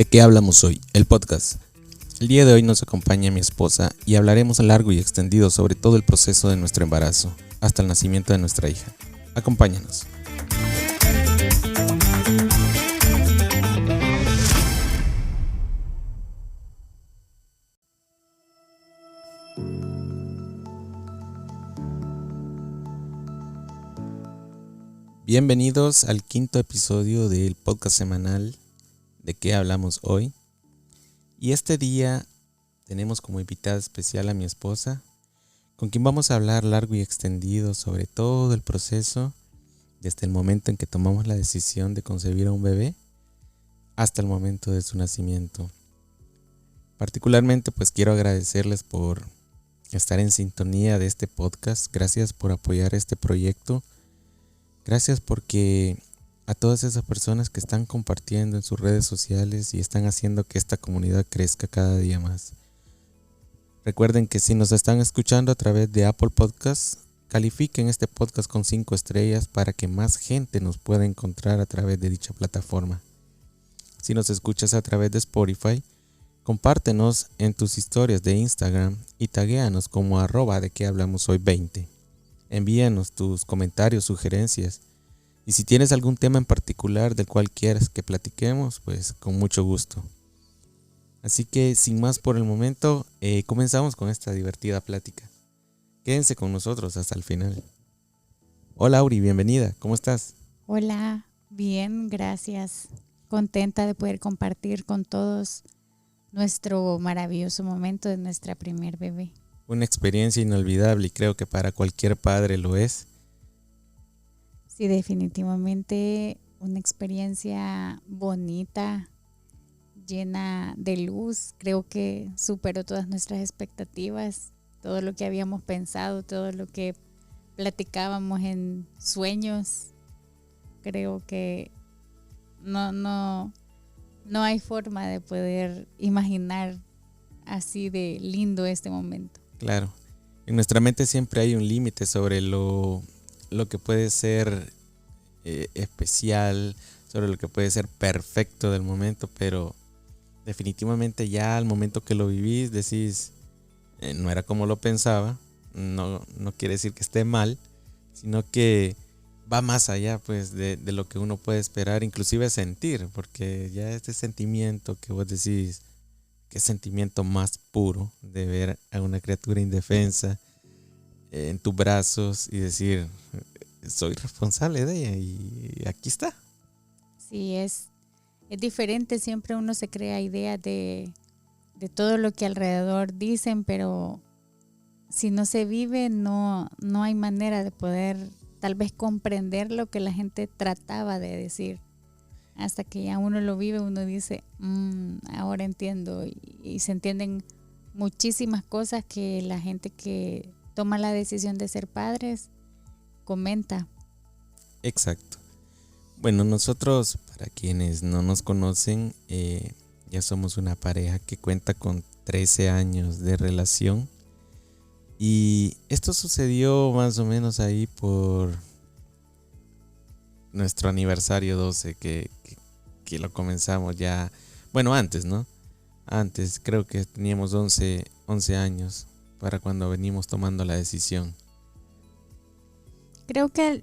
¿De qué hablamos hoy? El podcast. El día de hoy nos acompaña mi esposa y hablaremos largo y extendido sobre todo el proceso de nuestro embarazo, hasta el nacimiento de nuestra hija. Acompáñanos. Bienvenidos al quinto episodio del podcast semanal ¿De qué hablamos hoy? Y este día tenemos como invitada especial a mi esposa, con quien vamos a hablar largo y extendido sobre todo el proceso, desde el momento en que tomamos la decisión de concebir a un bebé hasta el momento de su nacimiento. Particularmente pues quiero agradecerles por estar en sintonía de este podcast. Gracias por apoyar este proyecto. Gracias porque a todas esas personas que están compartiendo en sus redes sociales y están haciendo que esta comunidad crezca cada día más. Recuerden que si nos están escuchando a través de Apple Podcasts, califiquen este podcast con 5 estrellas para que más gente nos pueda encontrar a través de dicha plataforma. Si nos escuchas a través de Spotify, compártenos en tus historias de Instagram y taguéanos como @de que hablamos hoy 20. Envíanos tus comentarios, sugerencias. Y si tienes algún tema en particular del cual quieras que platiquemos, pues con mucho gusto. Así que sin más por el momento, comenzamos con esta divertida plática. Quédense con nosotros hasta el final. Hola Auri, bienvenida, ¿cómo estás? Hola, bien, gracias. Contenta de poder compartir con todos nuestro maravilloso momento de nuestra primer bebé. Una experiencia inolvidable y creo que para cualquier padre lo es. Sí, definitivamente una experiencia bonita, llena de luz. Creo que superó todas nuestras expectativas, todo lo que habíamos pensado, todo lo que platicábamos en sueños. Creo que no hay forma de poder imaginar así de lindo este momento. Claro, en nuestra mente siempre hay un límite sobre lo que puede ser especial, sobre lo que puede ser perfecto del momento, pero definitivamente ya al momento que lo vivís decís, no era como lo pensaba. No quiere decir que esté mal, sino que va más allá pues de lo que uno puede esperar, inclusive sentir, porque ya este sentimiento que vos decís, qué sentimiento más puro de ver a una criatura indefensa en tus brazos y decir, soy responsable de ella y aquí está. Sí, es diferente, siempre uno se crea ideas de todo lo que alrededor dicen, pero si no se vive no hay manera de poder tal vez comprender lo que la gente trataba de decir. Hasta que ya uno lo vive, uno dice, ahora entiendo, y se entienden muchísimas cosas que la gente que toma la decisión de ser padres comenta. Exacto. Bueno, nosotros, para quienes no nos conocen, ya somos una pareja que cuenta con 13 años de relación. Y esto sucedió más o menos ahí por nuestro aniversario 12, que lo comenzamos ya, bueno, antes, ¿no? Antes, creo que teníamos 11 años para cuando venimos tomando la decisión. Creo que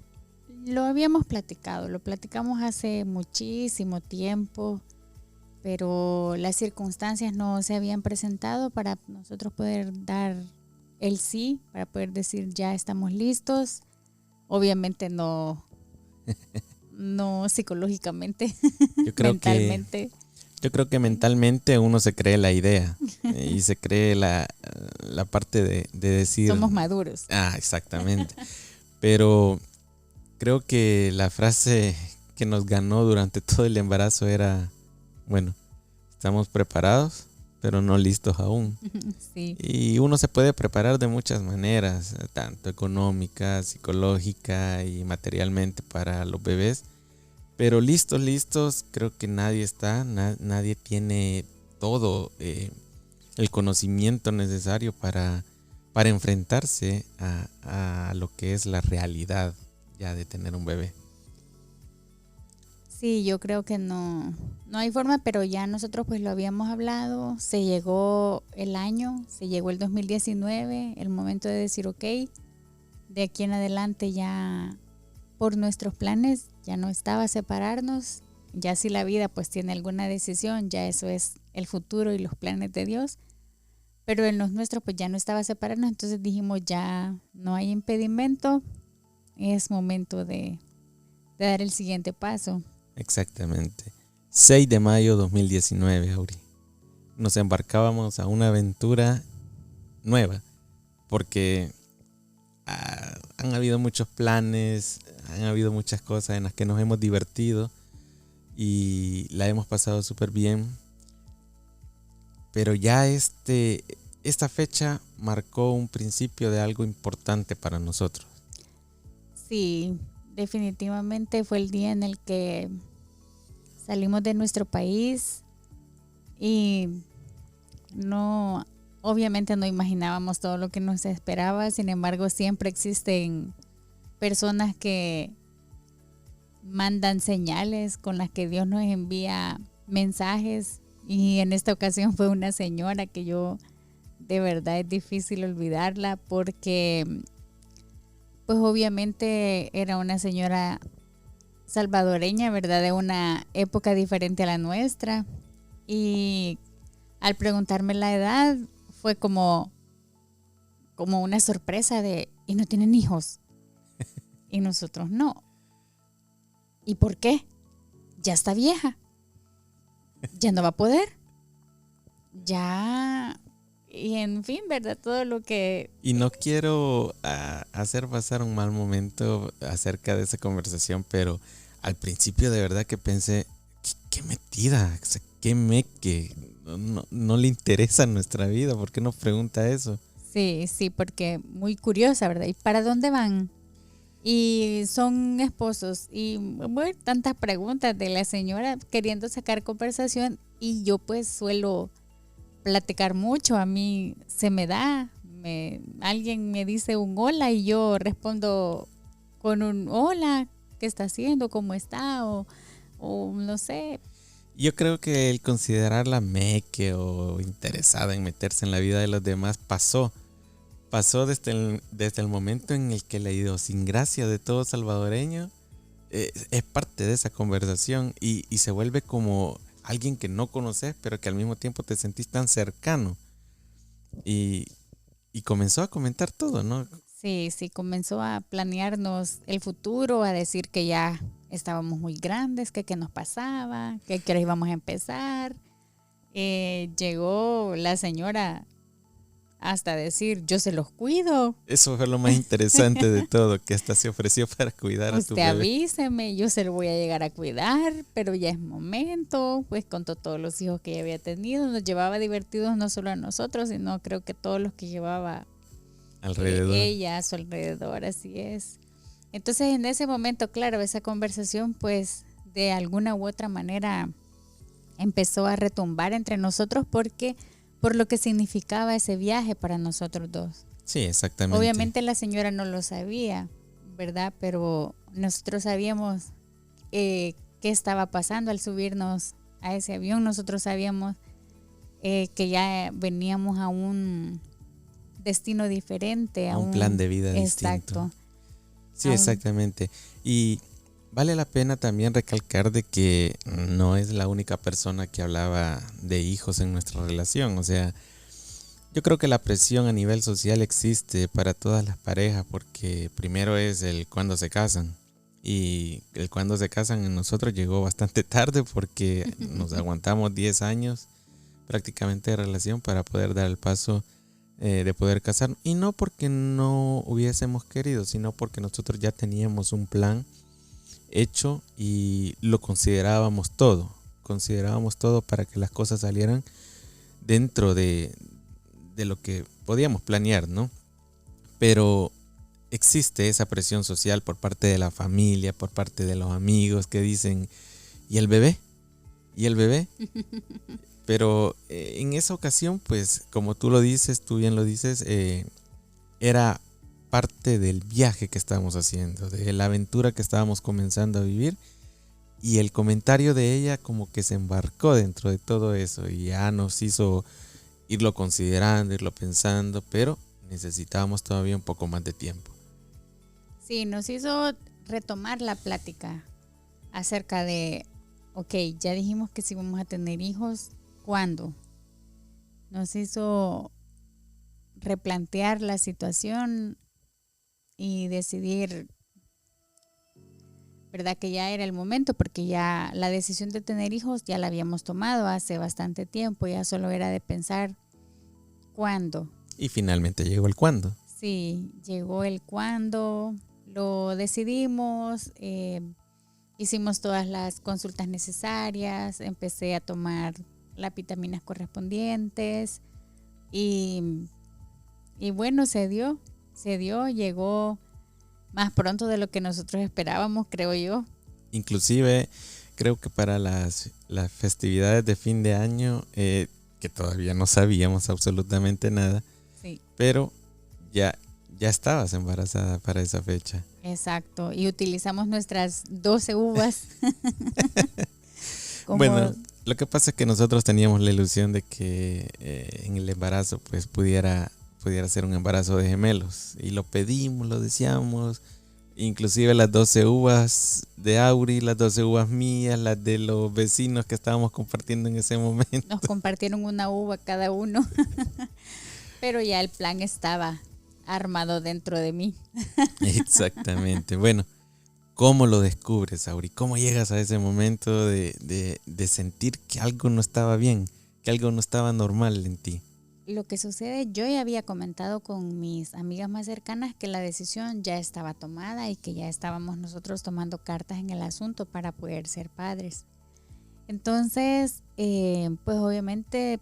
lo platicamos hace muchísimo tiempo, pero las circunstancias no se habían presentado para nosotros poder dar el sí, para poder decir ya estamos listos. Obviamente no psicológicamente, Yo creo mentalmente. Yo creo que mentalmente uno se cree la idea y se cree la parte de decir... Somos maduros. Exactamente. Pero creo que la frase que nos ganó durante todo el embarazo era, bueno, estamos preparados, pero no listos aún. Sí. Y uno se puede preparar de muchas maneras, tanto económica, psicológica y materialmente para los bebés. Pero listos, creo que nadie está, nadie tiene todo el conocimiento necesario para enfrentarse a lo que es la realidad ya de tener un bebé. Sí, yo creo que no no hay forma, pero ya nosotros pues lo habíamos hablado, se llegó el año, se llegó el 2019, el momento de decir ok, de aquí en adelante ya por nuestros planes ya no estaba separarnos, ya si la vida pues tiene alguna decisión, ya eso es el futuro y los planes de Dios, pero en los nuestros pues ya no estaba separarnos, entonces dijimos ya no hay impedimento, es momento de dar el siguiente paso. Exactamente. 6 de mayo 2019, Auri. Nos embarcábamos a una aventura nueva, porque han habido muchos planes, han habido muchas cosas en las que nos hemos divertido y la hemos pasado súper bien. Pero ya esta fecha marcó un principio de algo importante para nosotros. Sí, definitivamente fue el día en el que salimos de nuestro país y obviamente no imaginábamos todo lo que nos esperaba, sin embargo siempre existen personas que mandan señales con las que Dios nos envía mensajes y en esta ocasión fue una señora que yo de verdad es difícil olvidarla porque pues obviamente era una señora salvadoreña, ¿verdad? De una época diferente a la nuestra. Y al preguntarme la edad fue como una sorpresa de, ¿y no tienen hijos? Y nosotros no. ¿Y por qué? Ya está vieja. Ya no va a poder. Ya... Y en fin, ¿verdad? Todo lo que... Y no quiero hacer pasar un mal momento acerca de esa conversación, pero al principio de verdad que pensé, qué metida, o sea, qué meque, no le interesa nuestra vida, ¿por qué nos pregunta eso? Sí, porque muy curiosa, ¿verdad? ¿Y para dónde van? Y son esposos y bueno, tantas preguntas de la señora queriendo sacar conversación y yo pues suelo platicar mucho, a mí se me da, alguien me dice un hola y yo respondo con un hola, ¿qué está haciendo? ¿Cómo está? O no sé. Yo creo que el considerarla meque o interesada en meterse en la vida de los demás pasó desde el momento en el que la idiosincrasia de todo salvadoreño es parte de esa conversación y se vuelve como alguien que no conoces, pero que al mismo tiempo te sentís tan cercano. Y comenzó a comentar todo, ¿no? Sí, comenzó a planearnos el futuro, a decir que ya estábamos muy grandes, que qué nos pasaba, que qué hora íbamos a empezar. Llegó la señora hasta decir, yo se los cuido. Eso fue lo más interesante de todo, que hasta se ofreció para cuidar a tu bebé. Usted avíseme, yo se lo voy a llegar a cuidar, pero ya es momento. Pues contó todos los hijos que ella había tenido, nos llevaba divertidos no solo a nosotros, sino creo que todos los que llevaba alrededor. Ella a su alrededor, así es. Entonces en ese momento, claro, esa conversación pues de alguna u otra manera empezó a retumbar entre nosotros porque por lo que significaba ese viaje para nosotros dos. Sí, exactamente. Obviamente la señora no lo sabía, ¿verdad? Pero nosotros sabíamos qué estaba pasando al subirnos a ese avión. Nosotros sabíamos que ya veníamos a un destino diferente. A un plan de vida distinto. Exacto. Sí, exactamente. Y vale la pena también recalcar de que no es la única persona que hablaba de hijos en nuestra relación. O sea, yo creo que la presión a nivel social existe para todas las parejas porque primero es el cuándo se casan. Y el cuándo se casan en nosotros llegó bastante tarde porque nos aguantamos 10 años prácticamente de relación para poder dar el paso de poder casarnos. Y no porque no hubiésemos querido, sino porque nosotros ya teníamos un plan hecho y lo considerábamos todo para que las cosas salieran dentro de lo que podíamos planear, ¿no? Pero existe esa presión social por parte de la familia, por parte de los amigos que dicen, ¿y el bebé? ¿Y el bebé? Pero en esa ocasión, pues, como tú bien lo dices, era parte del viaje que estábamos haciendo, de la aventura que estábamos comenzando a vivir. Y el comentario de ella como que se embarcó dentro de todo eso y ya nos hizo irlo considerando, irlo pensando, pero necesitábamos todavía un poco más de tiempo. Sí, nos hizo retomar la plática acerca de, ok, ya dijimos que si vamos a tener hijos, ¿cuándo? Nos hizo replantear la situación y decidir, ¿verdad? Que ya era el momento, porque ya la decisión de tener hijos ya la habíamos tomado hace bastante tiempo, ya solo era de pensar cuándo. Y finalmente llegó el cuándo. Sí, llegó el cuándo, lo decidimos, hicimos todas las consultas necesarias, empecé a tomar las vitaminas correspondientes y bueno, se dio, llegó más pronto de lo que nosotros esperábamos, creo yo. Inclusive creo que para las festividades de fin de año, que todavía no sabíamos absolutamente nada, Sí. pero ya estabas embarazada para esa fecha. Exacto, y utilizamos nuestras 12 uvas. Bueno, lo que pasa es que nosotros teníamos la ilusión de que en el embarazo pues pudiera ser un embarazo de gemelos. Y lo pedimos, lo deseamos. Inclusive las 12 uvas de Auri, las 12 uvas mías, las de los vecinos que estábamos compartiendo en ese momento. Nos compartieron una uva cada uno. Pero ya el plan estaba armado dentro de mí. Exactamente. Bueno, ¿cómo lo descubres, Auri? ¿Cómo llegas a ese momento de sentir que algo no estaba bien, que algo no estaba normal en ti? Lo que sucede, yo ya había comentado con mis amigas más cercanas que la decisión ya estaba tomada y que ya estábamos nosotros tomando cartas en el asunto para poder ser padres. Entonces, pues obviamente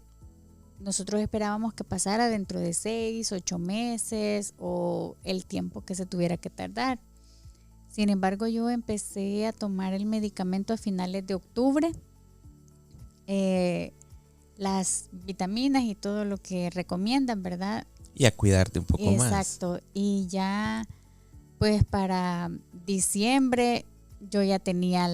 nosotros esperábamos que pasara dentro de 6, 8 meses o el tiempo que se tuviera que tardar. Sin embargo, yo empecé a tomar el medicamento a finales de octubre. Las vitaminas y todo lo que recomiendan, ¿verdad? Y a cuidarte un poco más. Exacto. Y ya, pues para diciembre yo ya tenía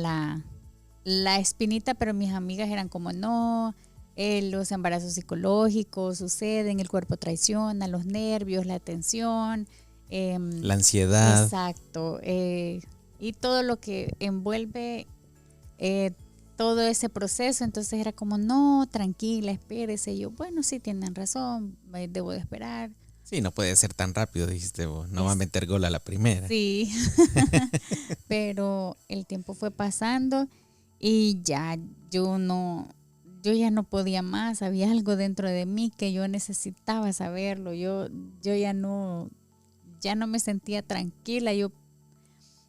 la espinita, pero mis amigas eran como, no, los embarazos psicológicos suceden, el cuerpo traiciona, los nervios, la tensión. La ansiedad. Exacto. Y todo lo que envuelve todo ese proceso. Entonces era como, no, tranquila, espérese. Y yo, bueno, sí, tienen razón, debo de esperar. Sí, no puede ser tan rápido, dijiste vos. No va a meter gol a la primera. Sí. Pero el tiempo fue pasando y ya yo ya no podía más. Había algo dentro de mí que yo necesitaba saberlo. Yo ya no me sentía tranquila. Yo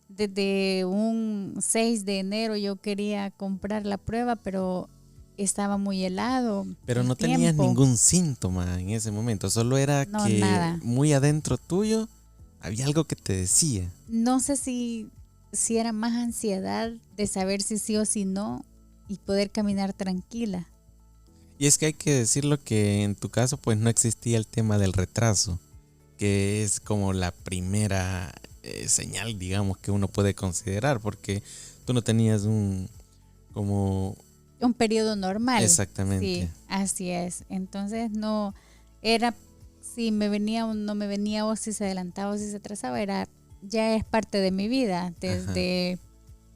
desde un 6 de enero yo quería comprar la prueba, pero estaba muy helado. Pero no tenías ningún síntoma en ese momento, solo era que nada. Muy adentro tuyo había algo que te decía. No sé si era más ansiedad de saber si sí o si no y poder caminar tranquila. Y es que hay que decirlo que en tu caso pues no existía el tema del retraso, que es como la primera señal, digamos, que uno puede considerar, porque tú no tenías un periodo normal. Exactamente. Sí, así es. Entonces no era si me venía o no me venía, o si se adelantaba o si se atrasaba, ya es parte de mi vida. Desde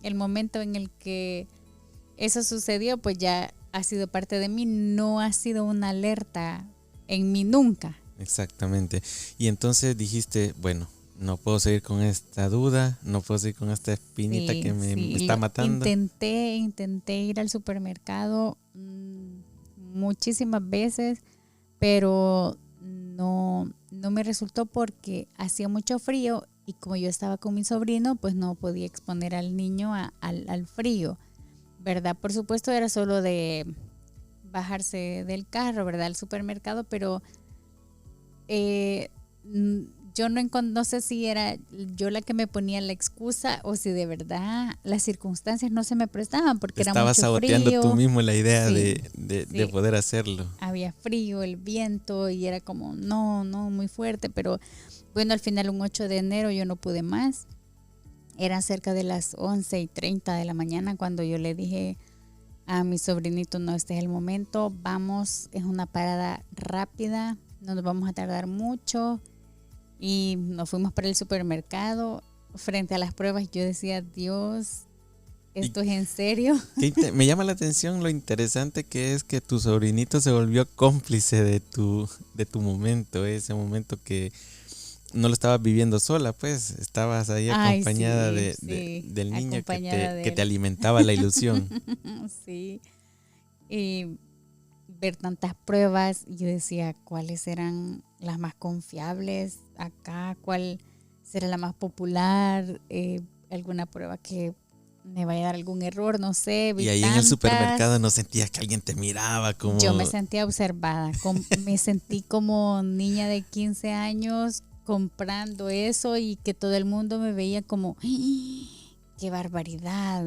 el momento en el que eso sucedió, pues ya ha sido parte de mí, no ha sido una alerta en mí nunca. Exactamente. Y entonces dijiste, bueno, no puedo seguir con esta duda, no puedo seguir con esta espinita que me está matando. Intenté ir al supermercado muchísimas veces, pero no me resultó porque hacía mucho frío y como yo estaba con mi sobrino, pues no podía exponer al niño al frío, ¿verdad? Por supuesto era solo de bajarse del carro, ¿verdad? Al supermercado, pero yo no sé si era yo la que me ponía la excusa o si de verdad las circunstancias no se me prestaban porque era mucho frío. Estabas saboteando tú mismo la idea sí, de poder hacerlo. Había frío, el viento y era como no, muy fuerte, pero bueno, al final un 8 de enero yo no pude más. Eran cerca de las 11:30 de la mañana cuando yo le dije a mi sobrinito, no, este es el momento, vamos, es una parada rápida, no nos vamos a tardar mucho. Y nos fuimos para el supermercado. Frente a las pruebas yo decía, Dios, ¿esto es en serio? Me llama la atención lo interesante que es que tu sobrinito se volvió cómplice de tu momento, ese momento que no lo estabas viviendo sola, pues estabas ahí acompañada del niño que te alimentaba la ilusión. Sí, y ver tantas pruebas, yo decía, ¿cuáles eran las más confiables acá? ¿Cuál será la más popular? ¿Alguna prueba que me vaya a dar algún error? No sé. Y ahí en el supermercado no sentías que alguien te miraba como... Yo me sentía observada, me sentí como niña de 15 años comprando eso y que todo el mundo me veía como, ¡qué barbaridad!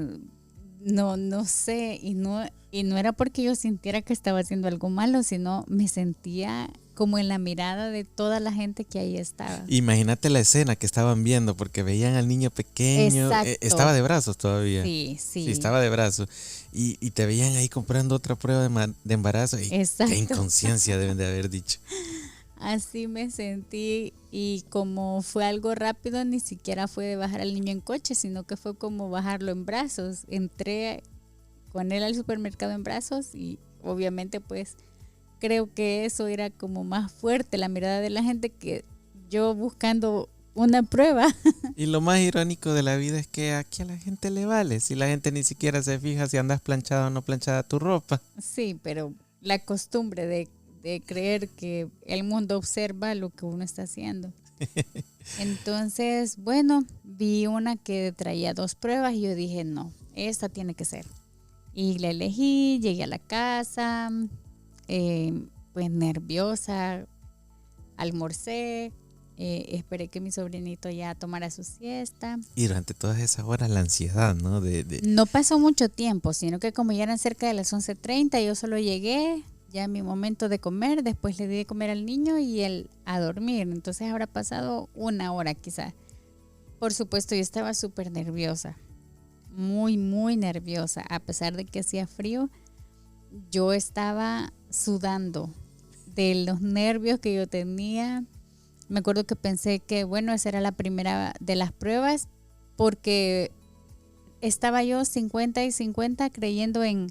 No sé, y no era porque yo sintiera que estaba haciendo algo malo, sino me sentía como en la mirada de toda la gente que ahí estaba. Imagínate la escena que estaban viendo, porque veían al niño pequeño, estaba de brazos todavía. Sí. Sí, estaba de brazos. Y te veían ahí comprando otra prueba de embarazo. Y qué inconsciencia deben de haber dicho. Así me sentí, y como fue algo rápido, ni siquiera fue de bajar al niño en coche, sino que fue como bajarlo en brazos. Entré con él al supermercado en brazos y obviamente pues creo que eso era como más fuerte, la mirada de la gente, que yo buscando una prueba. Y lo más irónico de la vida es que aquí a la gente le vale, si la gente ni siquiera se fija si andas planchada o no planchada tu ropa. Sí, pero la costumbre de creer que el mundo observa lo que uno está haciendo. Entonces, bueno, vi una que traía 2 pruebas y yo dije, no, esta tiene que ser. Y la elegí, llegué a la casa, pues nerviosa, almorcé, esperé que mi sobrinito ya tomara su siesta. Y durante todas esas horas la ansiedad, ¿no? No pasó mucho tiempo, sino que como ya eran cerca de las 11:30, yo solo llegué, ya mi momento de comer, después le di de comer al niño y él a dormir. Entonces habrá pasado 1 hora quizá. Por supuesto, yo estaba súper nerviosa, muy, muy nerviosa. A pesar de que hacía frío, yo estaba sudando de los nervios que yo tenía. Me acuerdo que pensé que, bueno, esa era la primera de las pruebas, porque estaba yo 50 y 50 creyendo en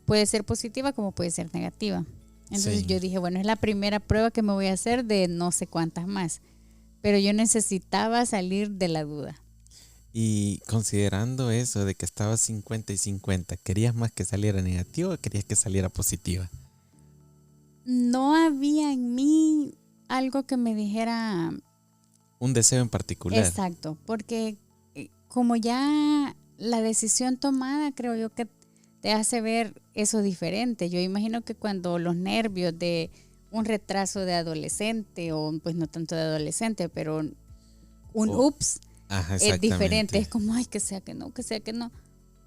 puede ser positiva como puede ser negativa. Entonces yo dije, bueno, es la primera prueba que me voy a hacer de no sé cuántas más. Pero yo necesitaba salir de la duda. Y considerando eso de que estabas 50 y 50, ¿querías más que saliera negativa o querías que saliera positiva? No había en mí algo que me dijera... Un deseo en particular. Exacto, porque como ya la decisión tomada, creo yo que te hace ver eso diferente. Yo imagino que cuando los nervios de un retraso de adolescente, o pues no tanto de adolescente, pero un ups, es diferente. Es como, ay, que sea que no, que sea que no.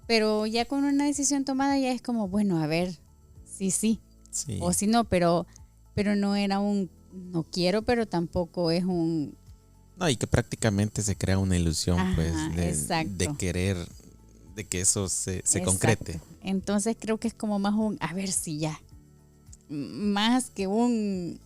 Pero ya con una decisión tomada ya es como, bueno, a ver, sí. O si no, pero no era un no quiero, pero tampoco es un... No, y que prácticamente se crea una ilusión, pues, de querer, de que eso se concrete. Entonces creo que es como más un, a ver si ya. Más que un,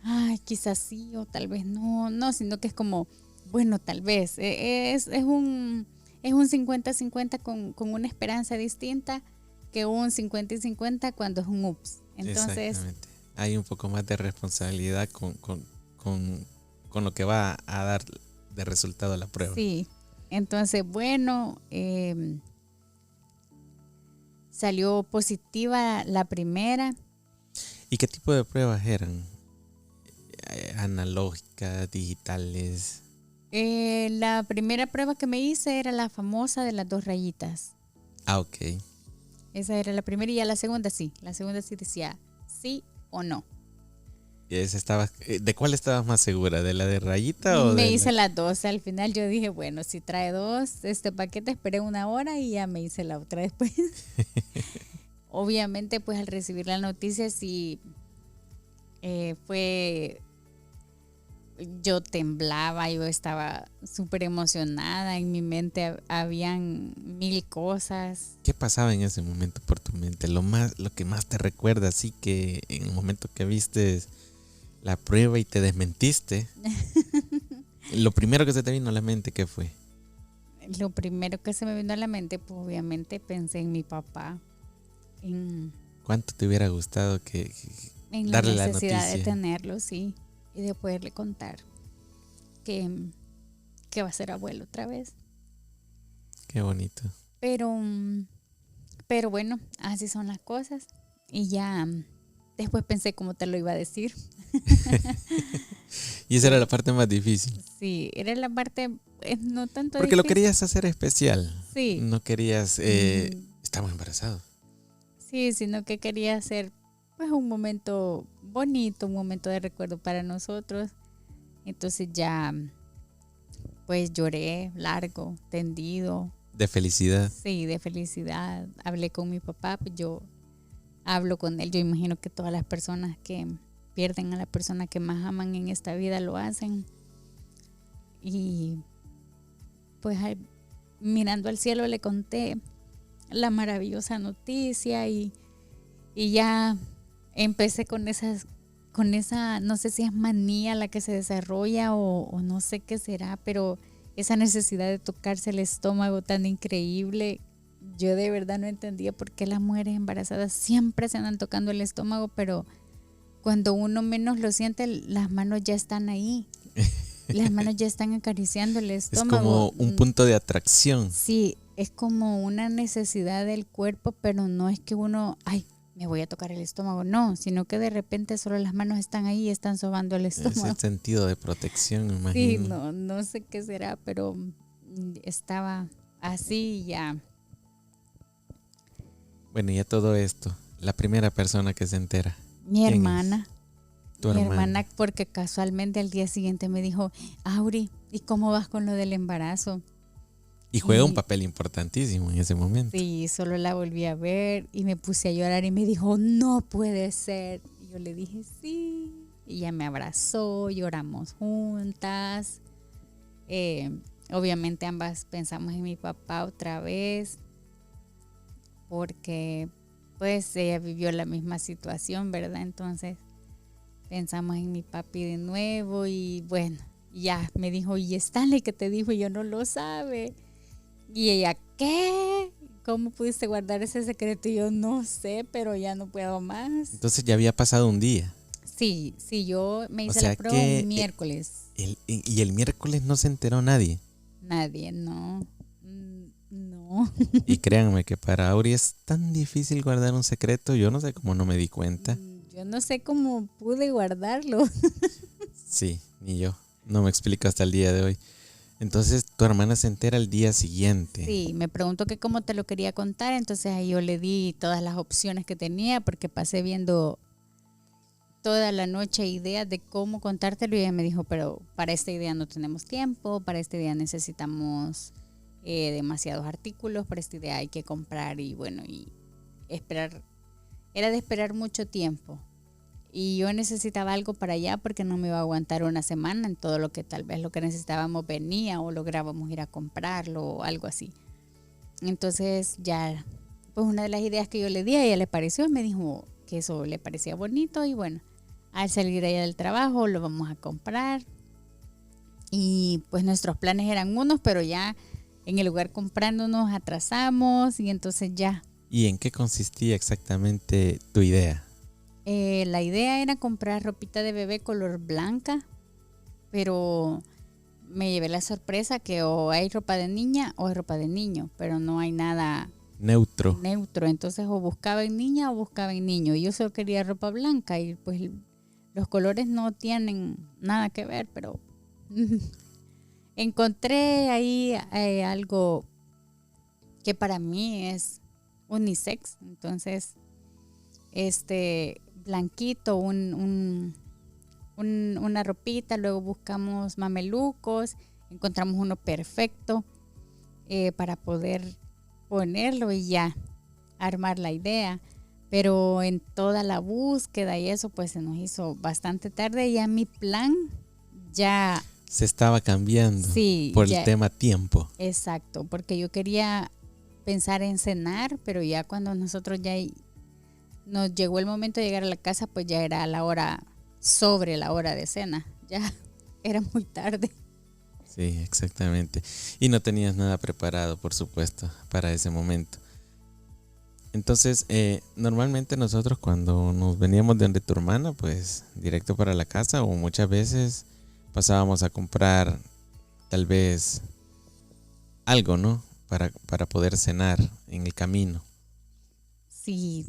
ay, quizás sí o tal vez no, sino que es como, bueno, tal vez. Es un 50-50 con una esperanza distinta que un 50 y 50 cuando es un ups. Entonces, exactamente. Hay un poco más de responsabilidad con lo que va a dar de resultado la prueba. Sí, entonces, bueno, salió positiva la primera. ¿Y qué tipo de pruebas eran? ¿Analógicas, digitales? La primera prueba que me hice era la famosa de las 2 rayitas. Ah, ok. Esa era la primera, y ya la segunda sí. La segunda sí decía sí o no. ¿Y esa estaba, de cuál estabas más segura? ¿De la de rayita o me hice las 2. Al final yo dije, bueno, si trae 2, este paquete, esperé 1 hora y ya me hice la otra después. Obviamente, pues al recibir la noticia sí fue yo temblaba, yo estaba súper emocionada, en mi mente habían 1000 cosas. ¿Qué pasaba en ese momento por tu mente? Lo que más te recuerda, así que en el momento que viste la prueba y te desmentiste, lo primero que se te vino a la mente, ¿qué fue? Lo primero que se me vino a la mente, pues obviamente pensé en mi papá, en ¿Cuánto te hubiera gustado la darle la necesidad noticia? de tenerlo, sí, y de poderle contar que va a ser abuelo otra vez. Qué bonito. Pero bueno, así son las cosas. Y ya después pensé cómo te lo iba a decir. Y esa era la parte más difícil. Sí, era la parte no tanto Porque difícil. lo querías hacer especial. Sí. No querías... estamos embarazados. Sí, sino que quería hacer pues un momento bonito, un momento de recuerdo para nosotros. Entonces ya pues lloré largo, tendido. De felicidad. Sí, de felicidad. Hablé con mi papá, pues yo hablo con él. Yo imagino que todas las personas que pierden a la persona que más aman en esta vida lo hacen. Y pues mirando al cielo le conté la maravillosa noticia y ya empecé con esa, no sé si es manía la que se desarrolla o no sé qué será, pero esa necesidad de tocarse el estómago tan increíble. Yo de verdad no entendía por qué las mujeres embarazadas siempre se andan tocando el estómago, pero cuando uno menos lo siente, las manos ya están ahí. Las manos ya están acariciando el estómago. Es como un punto de atracción. Sí, es como una necesidad del cuerpo, pero no es que uno, me voy a tocar el estómago, no, sino que de repente solo las manos están ahí y están sobando el estómago. Ese sentido de protección, me imagino. Sí, no sé qué será, pero estaba así ya. Bueno, y a todo esto, la primera persona que se entera. Mi hermana. Tu hermana, porque casualmente al día siguiente me dijo, Auri, ¿y cómo vas con lo del embarazo? Y juega un papel importantísimo en ese momento. Sí, solo la volví a ver y me puse a llorar y me dijo, no puede ser. Y yo le dije, sí. Y ella me abrazó, lloramos juntas. Obviamente ambas pensamos en mi papá otra vez, porque pues ella vivió la misma situación, ¿verdad? Entonces pensamos en mi papi de nuevo y bueno, ya me dijo, ¿y Stanley qué te dijo? Y yo, no lo sabe. Y ella, ¿qué? ¿Cómo pudiste guardar ese secreto? Y yo, no sé, pero ya no puedo más. Entonces ya había pasado un día. Sí, yo me hice la prueba un miércoles. ¿Y el miércoles no se enteró nadie? Nadie, no. Y créanme que para Auri es tan difícil guardar un secreto, yo no sé cómo no me di cuenta. Yo no sé cómo pude guardarlo. Sí, ni yo. No me explico hasta el día de hoy. Entonces tu hermana se entera el día siguiente. Sí, me preguntó que cómo te lo quería contar, entonces ahí yo le di todas las opciones que tenía porque pasé viendo toda la noche ideas de cómo contártelo y ella me dijo, pero para esta idea no tenemos tiempo, para esta idea necesitamos demasiados artículos, para esta idea hay que comprar y bueno, y esperar, era de esperar mucho tiempo. Y yo necesitaba algo para allá porque no me iba a aguantar una semana en todo lo que tal vez lo que necesitábamos venía o lográbamos ir a comprarlo o algo así. Entonces ya, pues una de las ideas que yo le di a ella le pareció, me dijo que eso le parecía bonito y bueno, al salir allá del trabajo lo vamos a comprar. Y pues nuestros planes eran unos, pero ya en el lugar comprando nos atrasamos y entonces ya. ¿Y en qué consistía exactamente tu idea? La idea era comprar ropita de bebé color blanca, pero me llevé la sorpresa que o hay ropa de niña o hay ropa de niño, pero no hay nada neutro. Entonces o buscaba en niña o buscaba en niño. Y yo solo quería ropa blanca y pues los colores no tienen nada que ver, pero encontré ahí algo que para mí es unisex, entonces blanquito, una ropita, luego buscamos mamelucos, encontramos uno perfecto para poder ponerlo y ya armar la idea, pero en toda la búsqueda y eso pues se nos hizo bastante tarde. Ya mi plan ya se estaba cambiando sí, por ya, el tema tiempo. exacto, porque yo quería pensar en cenar, pero ya cuando nosotros ya nos llegó el momento de llegar a la casa, pues ya era la hora, sobre la hora de cena, ya era muy tarde. Sí, exactamente. Y no tenías nada preparado, por supuesto, para ese momento. Entonces, normalmente nosotros cuando nos veníamos de donde tu hermana, pues directo para la casa, o muchas veces pasábamos a comprar tal vez algo, ¿no? Para poder cenar en el camino. Sí,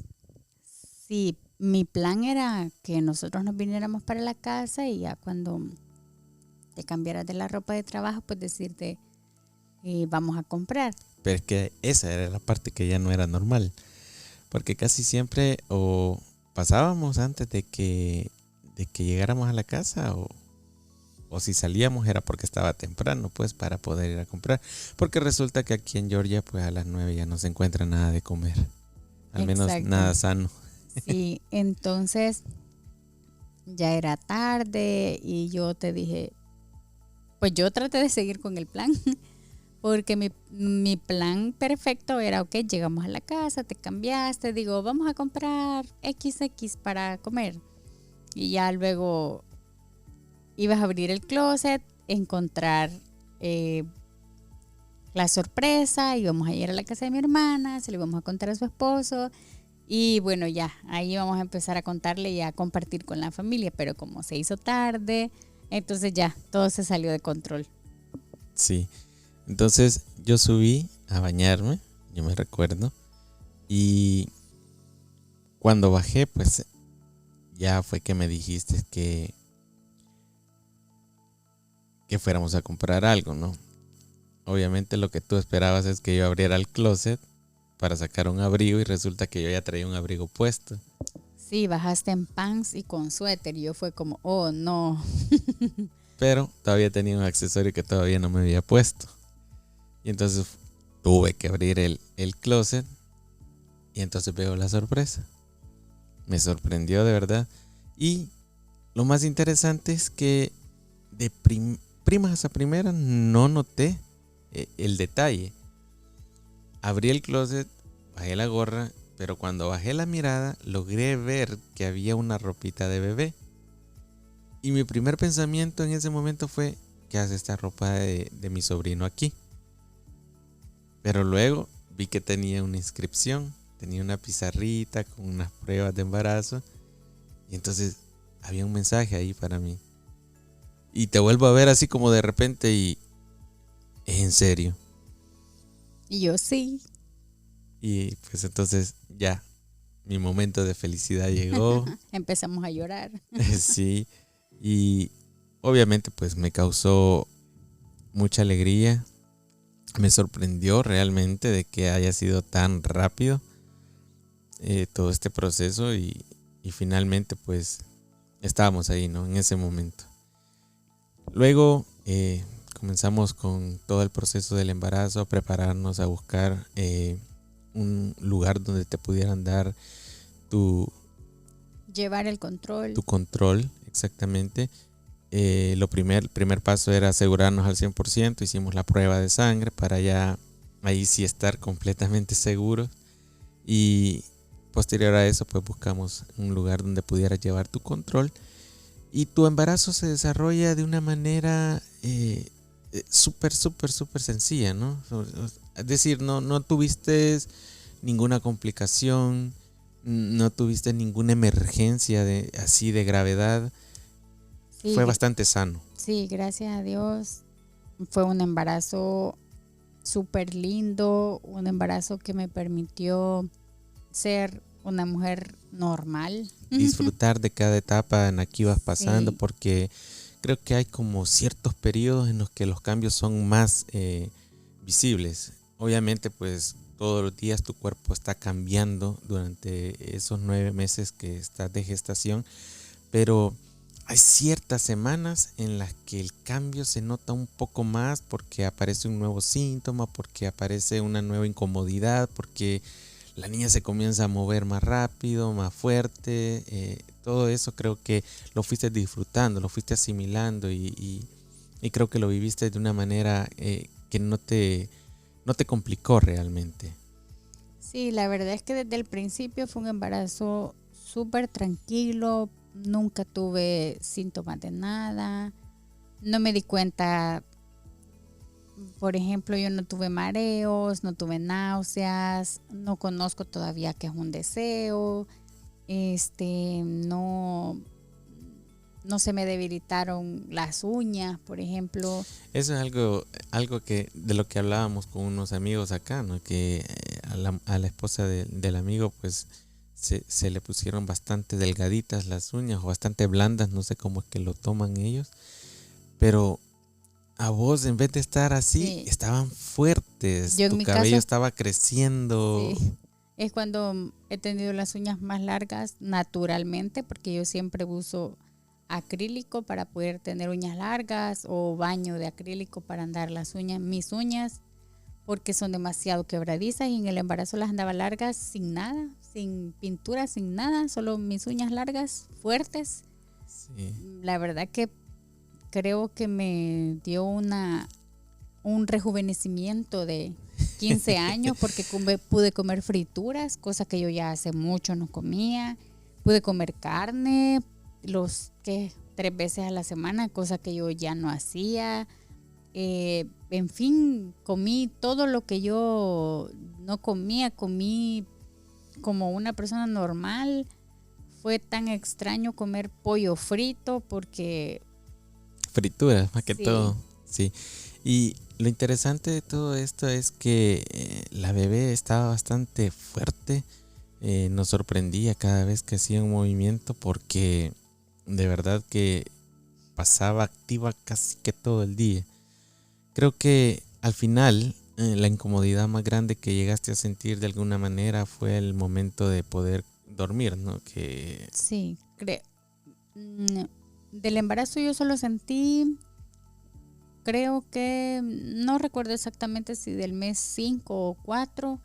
sí, mi plan era que nosotros nos viniéramos para la casa y ya cuando te cambiaras de la ropa de trabajo, pues decirte, vamos a comprar. Pero es que esa era la parte que ya no era normal. Porque casi siempre o pasábamos antes de que llegáramos a la casa o si salíamos era porque estaba temprano, pues para poder ir a comprar. Porque resulta que aquí en Georgia, pues a las 9 ya no se encuentra nada de comer. Al menos Exacto. nada sano. Sí, entonces ya era tarde y yo te dije, pues yo traté de seguir con el plan, porque mi plan perfecto era, ok, llegamos a la casa, te cambiaste, digo, vamos a comprar XX para comer. Y ya luego ibas a abrir el closet, encontrar la sorpresa, íbamos a ir a la casa de mi hermana, se lo íbamos a contar a su esposo. Y bueno, ya, ahí vamos a empezar a contarle y a compartir con la familia, pero como se hizo tarde, entonces ya, todo se salió de control. Sí. Entonces yo subí a bañarme, yo me recuerdo. Y cuando bajé, pues ya fue que me dijiste que fuéramos a comprar algo, ¿no? Obviamente lo que tú esperabas es que yo abriera el closet para sacar un abrigo y resulta que yo ya traía un abrigo puesto. Sí, bajaste en pants y con suéter y yo fue como, oh no. Pero todavía tenía un accesorio que todavía no me había puesto. Y entonces tuve que abrir el closet y entonces veo la sorpresa. Me sorprendió de verdad. Y lo más interesante es que de primas a primera no noté el detalle. Abrí el closet, bajé la gorra, pero cuando bajé la mirada logré ver que había una ropita de bebé. Y mi primer pensamiento en ese momento fue, ¿qué hace esta ropa de mi sobrino aquí? Pero luego vi que tenía una inscripción, tenía una pizarrita con unas pruebas de embarazo. Y entonces había un mensaje ahí para mí. Y te vuelvo a ver así como de repente y es en serio. Y yo sí. Y pues entonces ya, mi momento de felicidad llegó. Empezamos a llorar. Sí, y obviamente pues me causó mucha alegría. Me sorprendió realmente de que haya sido tan rápido todo este proceso y finalmente pues estábamos ahí, ¿no? En ese momento. Luego comenzamos con todo el proceso del embarazo, a prepararnos a buscar un lugar donde te pudieran dar llevar el control. Tu control, exactamente. El primer paso era asegurarnos al 100%. Hicimos la prueba de sangre para ya ahí sí estar completamente seguros. Y posterior a eso, pues buscamos un lugar donde pudieras llevar tu control. Y tu embarazo se desarrolla de una manera súper sencilla, ¿no? Es decir, no tuviste ninguna complicación, no tuviste ninguna emergencia así de gravedad. Sí, fue bastante sano. Sí, gracias a Dios. Fue un embarazo súper lindo, un embarazo que me permitió ser una mujer normal. Disfrutar de cada etapa en la que ibas pasando, sí. Porque creo que hay como ciertos periodos en los que los cambios son más visibles. Obviamente, pues todos los días tu cuerpo está cambiando durante esos 9 meses que estás de gestación, pero hay ciertas semanas en las que el cambio se nota un poco más porque aparece un nuevo síntoma, porque aparece una nueva incomodidad, porque la niña se comienza a mover más rápido, más fuerte. Todo eso creo que lo fuiste disfrutando, lo fuiste asimilando y creo que lo viviste de una manera que no te complicó realmente. Sí, la verdad es que desde el principio fue un embarazo súper tranquilo, nunca tuve síntomas de nada, no me di cuenta, por ejemplo, yo no tuve mareos, no tuve náuseas, no conozco todavía qué es un deseo, no, no se me debilitaron las uñas, por ejemplo. Eso es algo que de lo que hablábamos con unos amigos acá, ¿no? Que a la esposa del amigo pues se le pusieron bastante delgaditas las uñas o bastante blandas, no sé cómo es que lo toman ellos, pero a vos en vez de estar así, Sí. estaban fuertes, Yo tu en mi cabello caso, estaba creciendo. sí, es cuando he tenido las uñas más largas naturalmente, porque yo siempre uso acrílico para poder tener uñas largas o baño de acrílico para andar mis uñas, porque son demasiado quebradizas y en el embarazo las andaba largas sin nada, sin pintura, sin nada, solo mis uñas largas, fuertes. Sí. La verdad que creo que me dio un rejuvenecimiento de 15 años porque pude comer frituras, cosa que yo ya hace mucho no comía. Pude comer carne, 3 veces a la semana, cosa que yo ya no hacía. En fin, comí todo lo que yo no comía, comí como una persona normal. Fue tan extraño comer pollo frito porque... Frituras, más que Sí. todo, sí. Y lo interesante de todo esto es que la bebé estaba bastante fuerte. Nos sorprendía cada vez que hacía un movimiento porque de verdad que pasaba activa casi que todo el día. Creo que al final la incomodidad más grande que llegaste a sentir de alguna manera fue el momento de poder dormir, ¿no? Que Sí, del embarazo yo solo sentí, creo que, no recuerdo exactamente si del mes 5 o 4,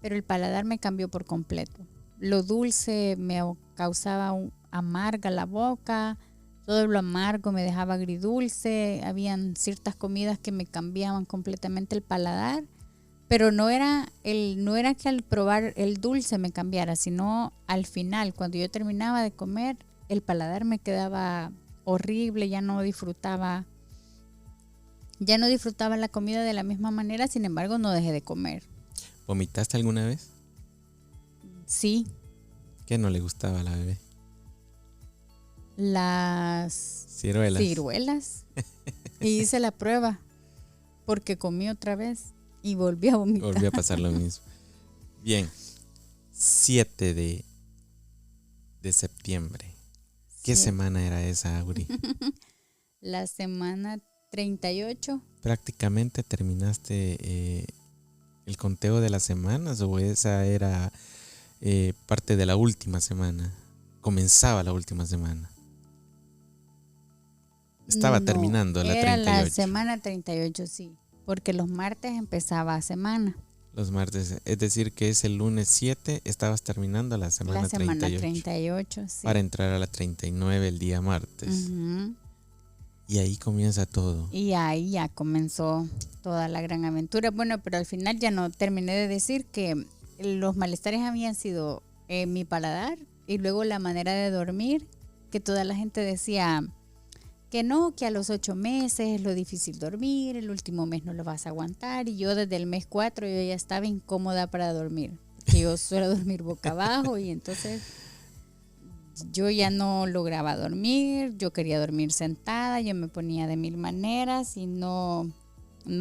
pero el paladar me cambió por completo. Lo dulce me causaba amarga la boca, todo lo amargo me dejaba agridulce, habían ciertas comidas que me cambiaban completamente el paladar, pero no era que al probar el dulce me cambiara, sino al final, cuando yo terminaba de comer, el paladar me quedaba horrible, ya no disfrutaba la comida de la misma manera, sin embargo no dejé de comer. ¿vomitaste alguna vez? Sí, ¿Qué no le gustaba a la bebé? las ciruelas. Y hice la prueba porque comí otra vez y volví a vomitar. Volvió a pasar lo mismo. Bien, 7 de septiembre. ¿Qué Sí. semana era esa, Auri? La semana 38. ¿Prácticamente terminaste el conteo de las semanas o esa era parte de la última semana? Comenzaba la última semana. Estaba terminando la era 38. la semana 38, sí, porque los martes empezaba semana. Los martes, es decir que es el lunes 7, estabas terminando la semana 38, sí. Para entrar a la 39 el día martes. Uh-huh. Y ahí comienza todo. Y ahí ya comenzó toda la gran aventura. Bueno, pero al final ya no terminé de decir que los malestares habían sido mi paladar y luego la manera de dormir, que toda la gente decía que no, que a los 8 meses es lo difícil dormir, el último mes no lo vas a aguantar, y yo desde el mes 4 yo ya estaba incómoda para dormir, que yo suelo dormir boca abajo y entonces yo ya no lograba dormir, yo quería dormir sentada, yo me ponía de mil maneras y no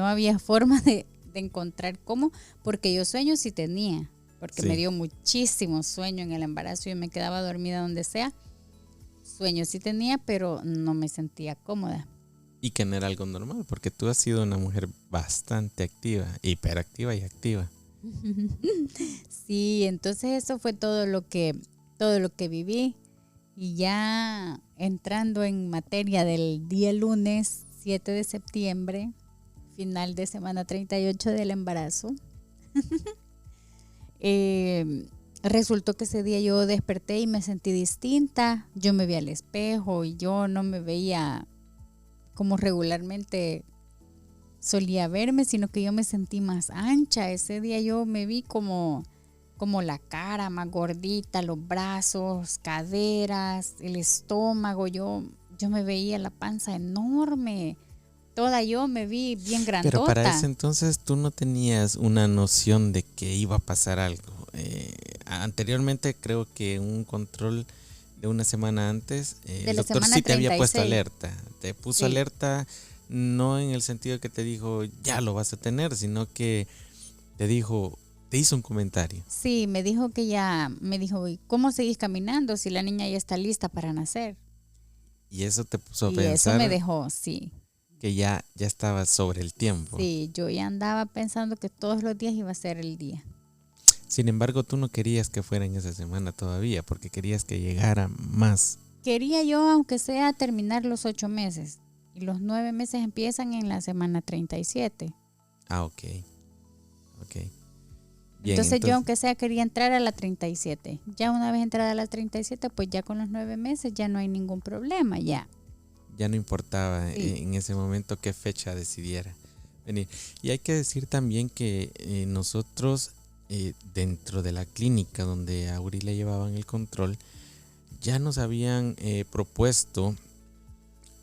había forma de encontrar cómo, porque yo sueño sí tenía, porque Sí. me dio muchísimo sueño en el embarazo y me quedaba dormida donde sea. Sueño sí tenía, pero no me sentía cómoda. Y que no era algo normal, porque tú has sido una mujer bastante activa, hiperactiva y activa. Sí, entonces eso fue todo lo que viví. Y ya entrando en materia del día lunes 7 de septiembre, final de semana 38 del embarazo, Resultó que ese día yo desperté y me sentí distinta. Yo me vi al espejo y yo no me veía como regularmente solía verme, sino que yo me sentí más ancha. Ese día yo me vi como la cara más gordita, los brazos, caderas, el estómago. Yo me veía la panza enorme. Toda yo me vi bien grandota. Pero para ese entonces tú no tenías una noción de que iba a pasar algo. Anteriormente creo que un control de una semana antes, el doctor sí te había puesto alerta. Te puso alerta no en el sentido de que te dijo ya lo vas a tener, sino que te hizo un comentario. Sí, me dijo, ¿y cómo seguís caminando si la niña ya está lista para nacer? Y eso te puso a pensar. Y eso me dejó, sí. Que ya estaba sobre el tiempo. Sí, yo ya andaba pensando que todos los días iba a ser el día. Sin embargo, tú no querías que fuera en esa semana todavía, porque querías que llegara más. Quería yo, aunque sea, terminar los 8 meses. Y los 9 meses empiezan en la semana 37. Ah, ok. Bien, entonces yo, aunque sea, quería entrar a la 37. Ya una vez entrada a la 37, pues ya con los 9 meses ya no hay ningún problema, ya. Ya no importaba en ese momento qué fecha decidiera venir. Y hay que decir también que nosotros, dentro de la clínica donde a Auri le llevaban el control, ya nos habían propuesto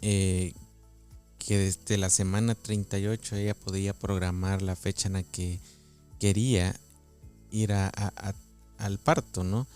que desde la semana 38 ella podía programar la fecha en la que quería ir al parto, ¿no?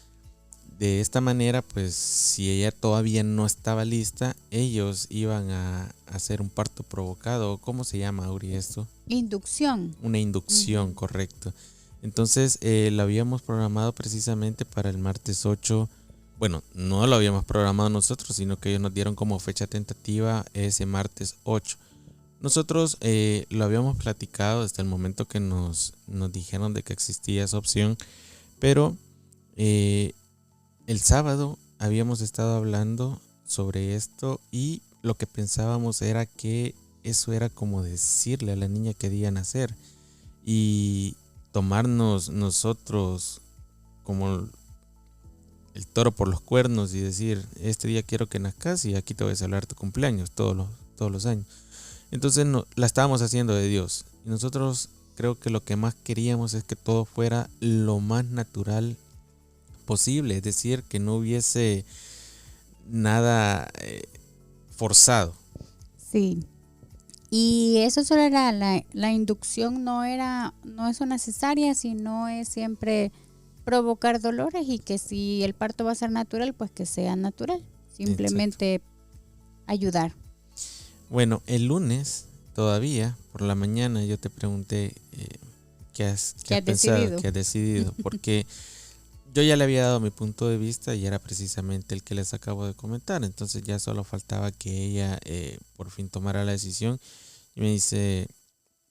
De esta manera, pues si ella todavía no estaba lista, ellos iban a hacer un parto provocado. ¿Cómo se llama, Auri, esto? Inducción. Una inducción, correcto. Entonces lo habíamos programado precisamente para el martes 8. Bueno, no lo habíamos programado nosotros, sino que ellos nos dieron como fecha tentativa ese martes 8. Nosotros lo habíamos platicado desde el momento que nos dijeron de que existía esa opción, pero el sábado habíamos estado hablando sobre esto y lo que pensábamos era que eso era como decirle a la niña que quería nacer y tomarnos nosotros como el toro por los cuernos y decir, este día quiero que nazcas y aquí te voy a celebrar tu cumpleaños todos los años. Entonces la estábamos haciendo de Dios. Y nosotros creo que lo que más queríamos es que todo fuera lo más natural posible, es decir, que no hubiese nada forzado. Sí. Y eso solo era la inducción, no es una cesárea, sino es siempre provocar dolores y que si el parto va a ser natural, pues que sea natural. Simplemente exacto, ayudar. Bueno, el lunes todavía por la mañana yo te pregunté ¿qué has pensado? ¿Qué has decidido? Porque yo ya le había dado mi punto de vista y era precisamente el que les acabo de comentar. Entonces ya solo faltaba que ella por fin tomara la decisión. Y me dice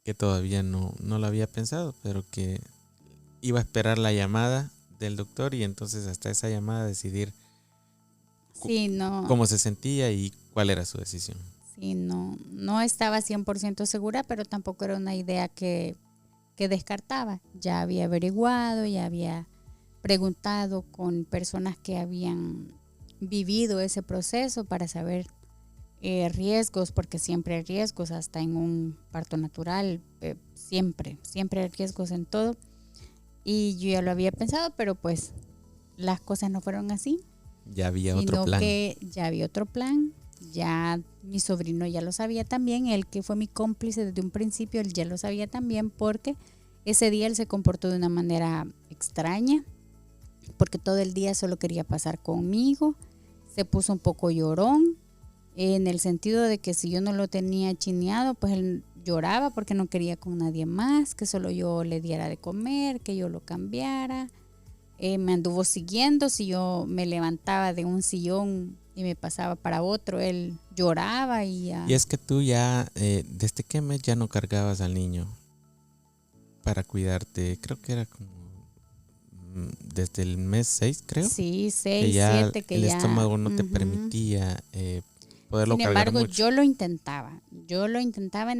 que todavía no lo había pensado, pero que iba a esperar la llamada del doctor y entonces hasta esa llamada decidir cómo se sentía y cuál era su decisión. Sí, no estaba 100% segura, pero tampoco era una idea que descartaba. Ya había averiguado, ya había preguntado con personas que habían vivido ese proceso para saber riesgos, porque siempre hay riesgos, hasta en un parto natural, siempre hay riesgos en todo. Y yo ya lo había pensado, pero pues las cosas no fueron así. Ya había otro plan. Ya había otro plan. Ya mi sobrino ya lo sabía también, él que fue mi cómplice desde un principio, él ya lo sabía también porque ese día él se comportó de una manera extraña, porque todo el día solo quería pasar conmigo, se puso un poco llorón, en el sentido de que si yo no lo tenía chineado, pues él lloraba porque no quería con nadie más, que solo yo le diera de comer, que yo lo cambiara. Me anduvo siguiendo, si yo me levantaba de un sillón y me pasaba para otro, él lloraba y ya. Y es que tú ya, ¿desde qué mes ya no cargabas al niño para cuidarte? Creo que era como desde el mes 6, creo. Sí, 6, 7, que el ya. El estómago no te permitía poderlo cargar mucho. Sin embargo, yo lo intentaba,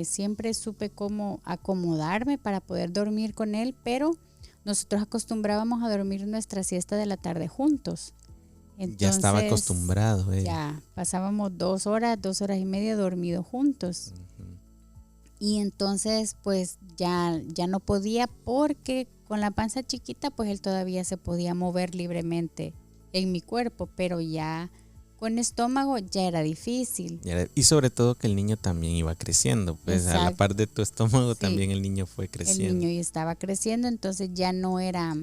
siempre supe cómo acomodarme para poder dormir con él, pero nosotros acostumbrábamos a dormir nuestra siesta de la tarde juntos. Entonces, ya estaba acostumbrado. Ya pasábamos 2 horas, 2 horas y media dormidos juntos. Y entonces pues ya no podía, porque con la panza chiquita pues él todavía se podía mover libremente en mi cuerpo, pero ya con estómago ya era difícil. Y sobre todo que el niño también iba creciendo, pues Exacto. a la par de tu estómago, Sí, también el niño fue creciendo. El niño ya estaba creciendo, entonces ya no era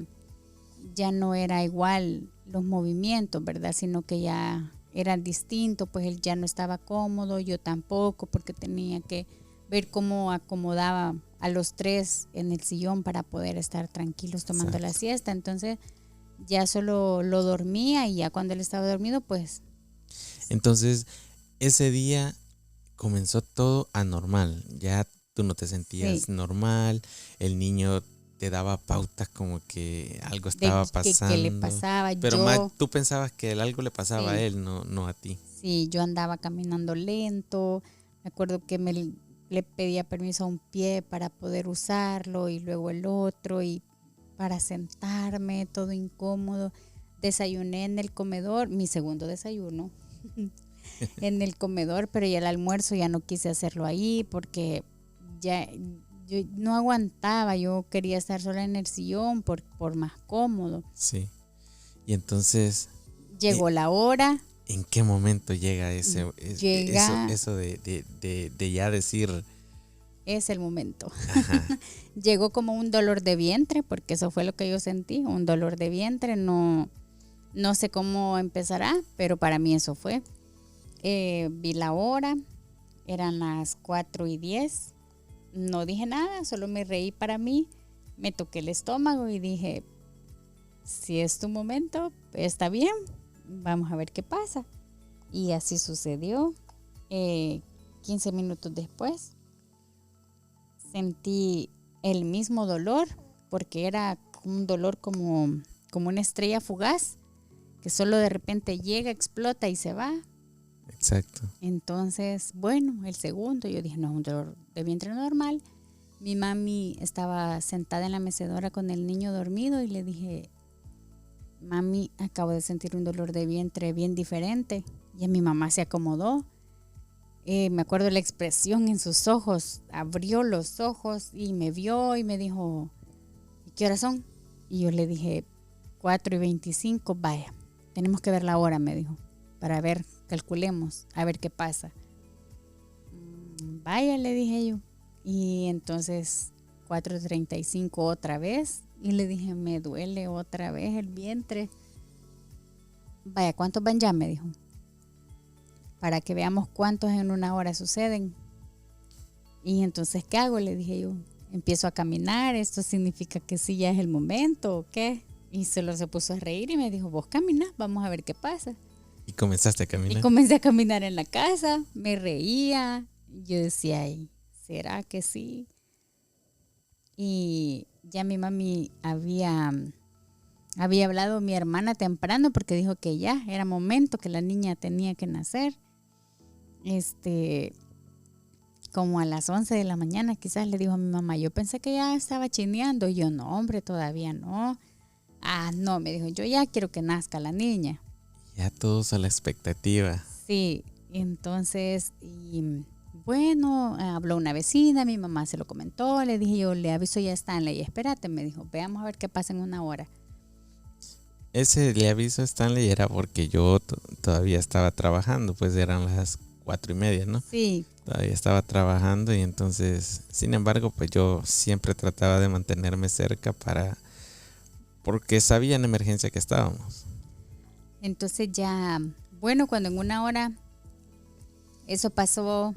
igual los movimientos, ¿verdad? Sino que ya eran distintos, pues él ya no estaba cómodo, yo tampoco, porque tenía que ver cómo acomodaba a los 3 en el sillón para poder estar tranquilos tomando la siesta. Entonces ya solo lo dormía, y ya cuando él estaba dormido, pues... Entonces ese día comenzó todo anormal, ya tú no te sentías normal, el niño te daba pautas como que algo estaba pasando. ¿Qué le pasaba? Pero más tú pensabas que algo le pasaba a él, no a ti. Sí, yo andaba caminando lento, me acuerdo que le pedía permiso a un pie para poder usarlo y luego el otro, y para sentarme, todo incómodo. Desayuné en el comedor, mi segundo desayuno en el comedor, pero ya el almuerzo ya no quise hacerlo ahí porque ya yo no aguantaba, yo quería estar sola en el sillón por más cómodo. Sí. Y entonces llegó la hora. ¿En qué momento llega eso de ya decir? Es el momento. Llegó como un dolor de vientre, porque eso fue lo que yo sentí, un dolor de vientre. No sé cómo empezará, pero para mí eso fue. Vi la hora, eran las 4:10. No dije nada, solo me reí para mí, me toqué el estómago y dije, si es tu momento, está bien, vamos a ver qué pasa. Y así sucedió. 15 minutos después sentí el mismo dolor, porque era un dolor como una estrella fugaz, que solo de repente llega, explota y se va. Exacto. Entonces, bueno, el segundo, yo dije, no, es un dolor de vientre normal. Mi mami estaba sentada en la mecedora con el niño dormido y le dije, mami, acabo de sentir un dolor de vientre bien diferente. Y mi mamá se acomodó. Me acuerdo la expresión en sus ojos, abrió los ojos y me vio y me dijo, ¿y qué horas son? Y yo le dije, 4:25, vaya, tenemos que ver la hora, me dijo, para ver, calculemos, a ver qué pasa. Vaya, le dije yo. Y entonces 4:35 otra vez, y le dije, me duele otra vez el vientre. Vaya, ¿cuántos van ya? Me dijo, para que veamos cuántos en una hora suceden. Y entonces, ¿qué hago? Le dije yo, empiezo a caminar, ¿esto significa que sí ya es el momento o qué? Y se puso a reír y me dijo, vos caminas, vamos a ver qué pasa. Y comenzaste a caminar. Y comencé a caminar en la casa, me reía, yo decía, ay, ¿será que sí? Y ya mi mami había hablado a mi hermana temprano, porque dijo que ya era momento, que la niña tenía que nacer. Como a las 11 de la mañana quizás le dijo a mi mamá, yo pensé que ya estaba chineando. Y yo, no, hombre, todavía no. Ah, no, me dijo, yo ya quiero que nazca la niña. Ya todos a la expectativa. Sí, entonces, y bueno, habló una vecina, mi mamá se lo comentó, le dije yo, le aviso ya a Stanley, y espérate, me dijo, veamos a ver qué pasa en una hora. Ese le aviso a Stanley era porque yo todavía estaba trabajando, pues eran las 4:30, ¿no? Sí. Todavía estaba trabajando y entonces, sin embargo, pues yo siempre trataba de mantenerme cerca porque sabía en emergencia que estábamos. Entonces ya, bueno, cuando en una hora, eso pasó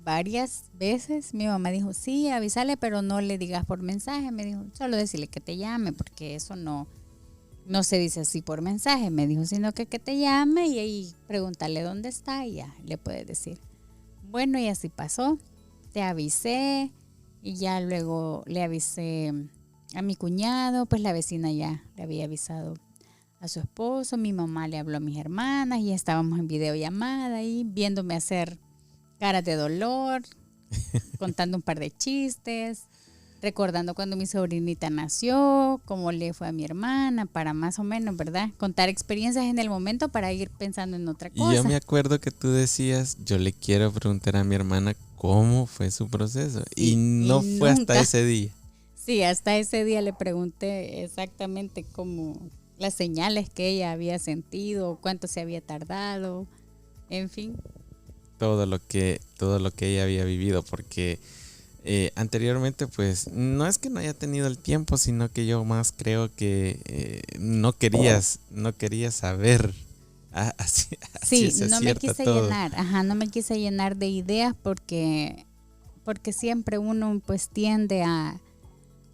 varias veces, mi mamá dijo, sí, avísale, pero no le digas por mensaje, me dijo, solo decirle que te llame, porque eso no se dice así por mensaje, me dijo, sino que te llame y ahí pregúntale dónde está y ya le puedes decir. Bueno, y así pasó, te avisé y ya luego le avisé a mi cuñado, pues la vecina ya le había avisado a su esposo, mi mamá le habló a mis hermanas y ya estábamos en videollamada y viéndome hacer caras de dolor, contando un par de chistes. recordando cuando mi sobrinita nació, cómo le fue a mi hermana, para más o menos, ¿verdad? Contar experiencias en el momento para ir pensando en otra cosa. Y yo me acuerdo que tú decías, yo le quiero preguntar a mi hermana cómo fue su proceso. Sí, y no y fue nunca. hasta ese día. Sí, hasta ese día le pregunté exactamente cómo las señales que ella había sentido, cuánto se había tardado, en fin. Todo lo que ella había vivido, porque anteriormente pues no es que no haya tenido el tiempo, sino que yo más creo que no querías saber así Sí, es no me cierta quise todo. llenar, no me quise llenar de ideas porque siempre uno pues tiende a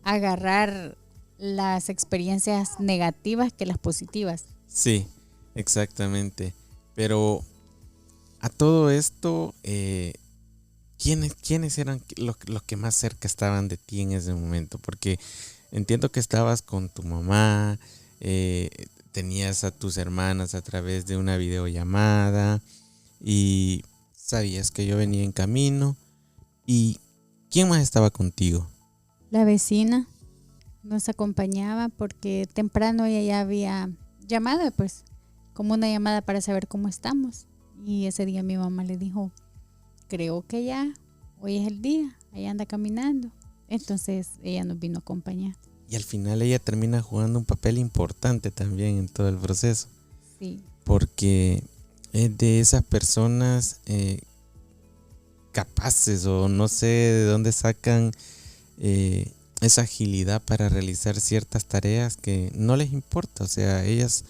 agarrar las experiencias negativas que las positivas. Sí, exactamente. Pero a todo esto, ¿quiénes eran los que más cerca estaban de ti en ese momento? Porque entiendo que estabas con tu mamá, tenías a tus hermanas a través de una videollamada y sabías que yo venía en camino. ¿Y quién más estaba contigo? La vecina nos acompañaba porque temprano ella ya había llamado, pues, como una llamada para saber cómo estamos. Y ese día mi mamá le dijo, creo que ya, hoy es el día, ella anda caminando. Entonces ella nos vino a acompañar. Y al final ella termina jugando un papel importante también en todo el proceso. Sí. Porque es de esas personas capaces, o no sé de dónde sacan esa agilidad para realizar ciertas tareas que no les importa. O sea, ellas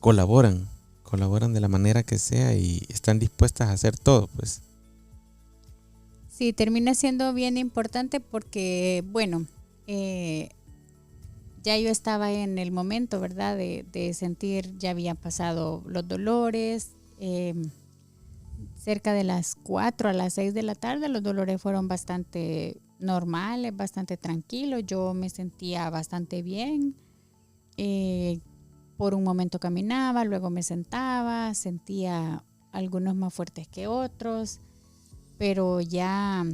colaboran de la manera que sea y están dispuestas a hacer todo, pues. Sí, termina siendo bien importante porque, bueno, ya yo estaba en el momento, ¿verdad? De sentir, ya habían pasado los dolores. Cerca de las 4 a las 6 de la tarde los dolores fueron bastante normales, bastante tranquilos. Yo me sentía bastante bien. Por un momento caminaba, luego me sentaba, sentía algunos más fuertes que otros, pero ya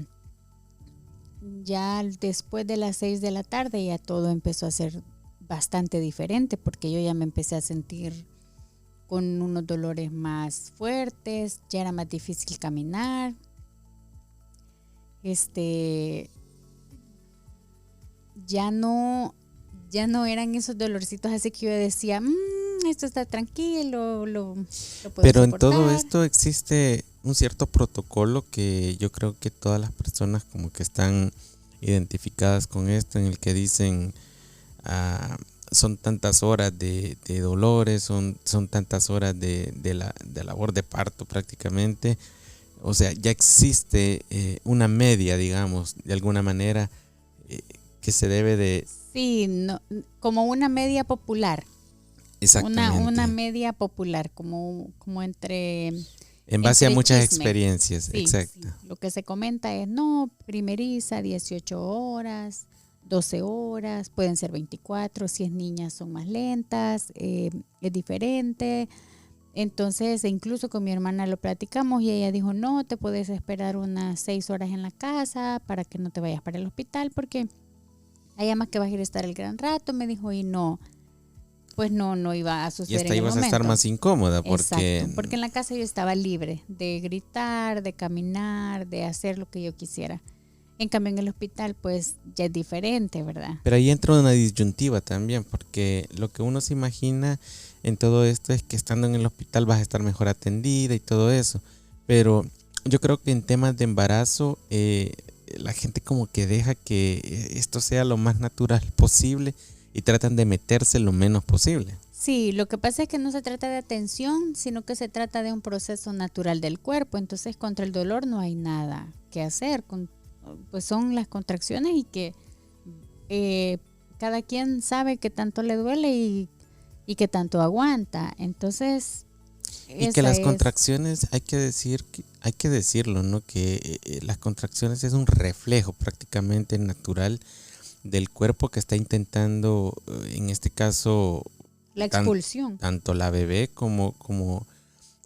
después de las 6 de la tarde ya todo empezó a ser bastante diferente porque yo ya me empecé a sentir con unos dolores más fuertes, ya era más difícil caminar. Ya no eran esos dolorcitos así que yo decía, esto está tranquilo, lo puedo Pero en soportar. todo esto existe un cierto protocolo que yo creo que todas las personas como que están identificadas con esto, en el que dicen son tantas horas de dolores, son tantas horas de labor de parto prácticamente. O sea, ya existe una media, digamos, de alguna manera, que se debe de... Sí, no, como una media popular. Exactamente. Una media popular, como entre... En base a muchas chisme. experiencias, Sí, exacto. Sí. Lo que se comenta es, no, primeriza, 18 horas, 12 horas, pueden ser 24, si es niña son más lentas, es diferente. Entonces, incluso con mi hermana lo platicamos y ella dijo, no, te puedes esperar unas 6 horas en la casa para que no te vayas para el hospital porque hay más que vas a ir a estar el gran rato, me dijo, y no, pues no iba a suceder. Y hasta ibas a estar más incómoda porque... Exacto, porque en la casa yo estaba libre de gritar, de caminar, de hacer lo que yo quisiera. En cambio en el hospital pues ya es diferente, ¿verdad? Pero ahí entra una disyuntiva también, porque lo que uno se imagina en todo esto es que estando en el hospital vas a estar mejor atendida y todo eso. Pero yo creo que en temas de embarazo la gente como que deja que esto sea lo más natural posible y tratan de meterse lo menos posible. Sí, lo que pasa es que no se trata de atención, sino que se trata de un proceso natural del cuerpo. Entonces contra el dolor no hay nada que hacer, pues son las contracciones y que cada quien sabe qué tanto le duele y qué tanto aguanta. Entonces, y que las contracciones, hay que decirlo, ¿no? Que las contracciones es un reflejo prácticamente natural del cuerpo que está intentando, en este caso, la expulsión. Tanto la bebé como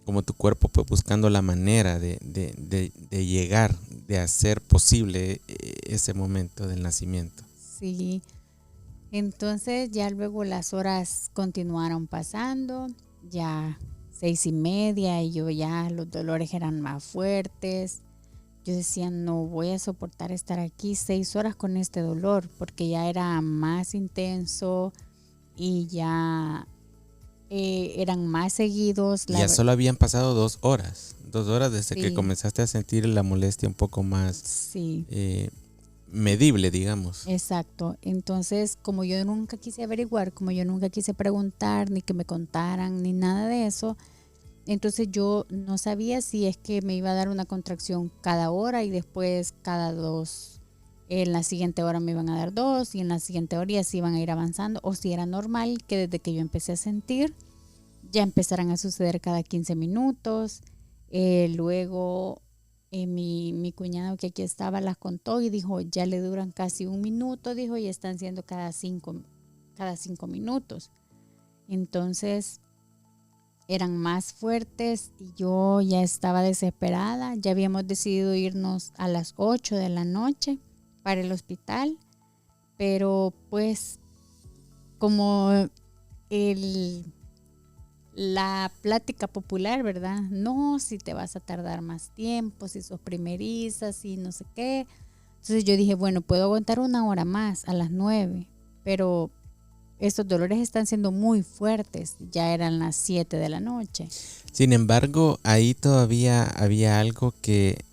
como tu cuerpo pues buscando la manera de llegar, de hacer posible ese momento del nacimiento. Sí, entonces ya luego las horas continuaron pasando, ya 6:30 y yo ya los dolores eran más fuertes. Yo decía, no voy a soportar estar aquí 6 horas con este dolor porque ya era más intenso y ya eran más seguidos. Ya solo habían pasado 2 horas, 2 horas desde que Sí, comenzaste a sentir la molestia un poco más sí, medible, digamos. exacto. Entonces, como yo nunca quise averiguar, como yo nunca quise preguntar, ni que me contaran, ni nada de eso, entonces yo no sabía si es que me iba a dar una contracción cada hora y después cada 2. En la siguiente hora me iban a dar 2 y en la siguiente hora y así iban a ir avanzando. O si era normal que desde que yo empecé a sentir ya empezaran a suceder cada 15 minutos. Luego mi cuñado que aquí estaba las contó y dijo, ya le duran casi 1 minuto, dijo, y están siendo cada cinco minutos. Entonces eran más fuertes y yo ya estaba desesperada. Ya habíamos decidido irnos a las 8 de la noche para el hospital, pero pues como la plática popular, ¿verdad? No, si te vas a tardar más tiempo, si sos primeriza, si no sé qué. Entonces yo dije, bueno, puedo aguantar 1 hora más a las 9, pero estos dolores están siendo muy fuertes. Ya eran las 7 de la noche. Sin embargo, ahí todavía había algo que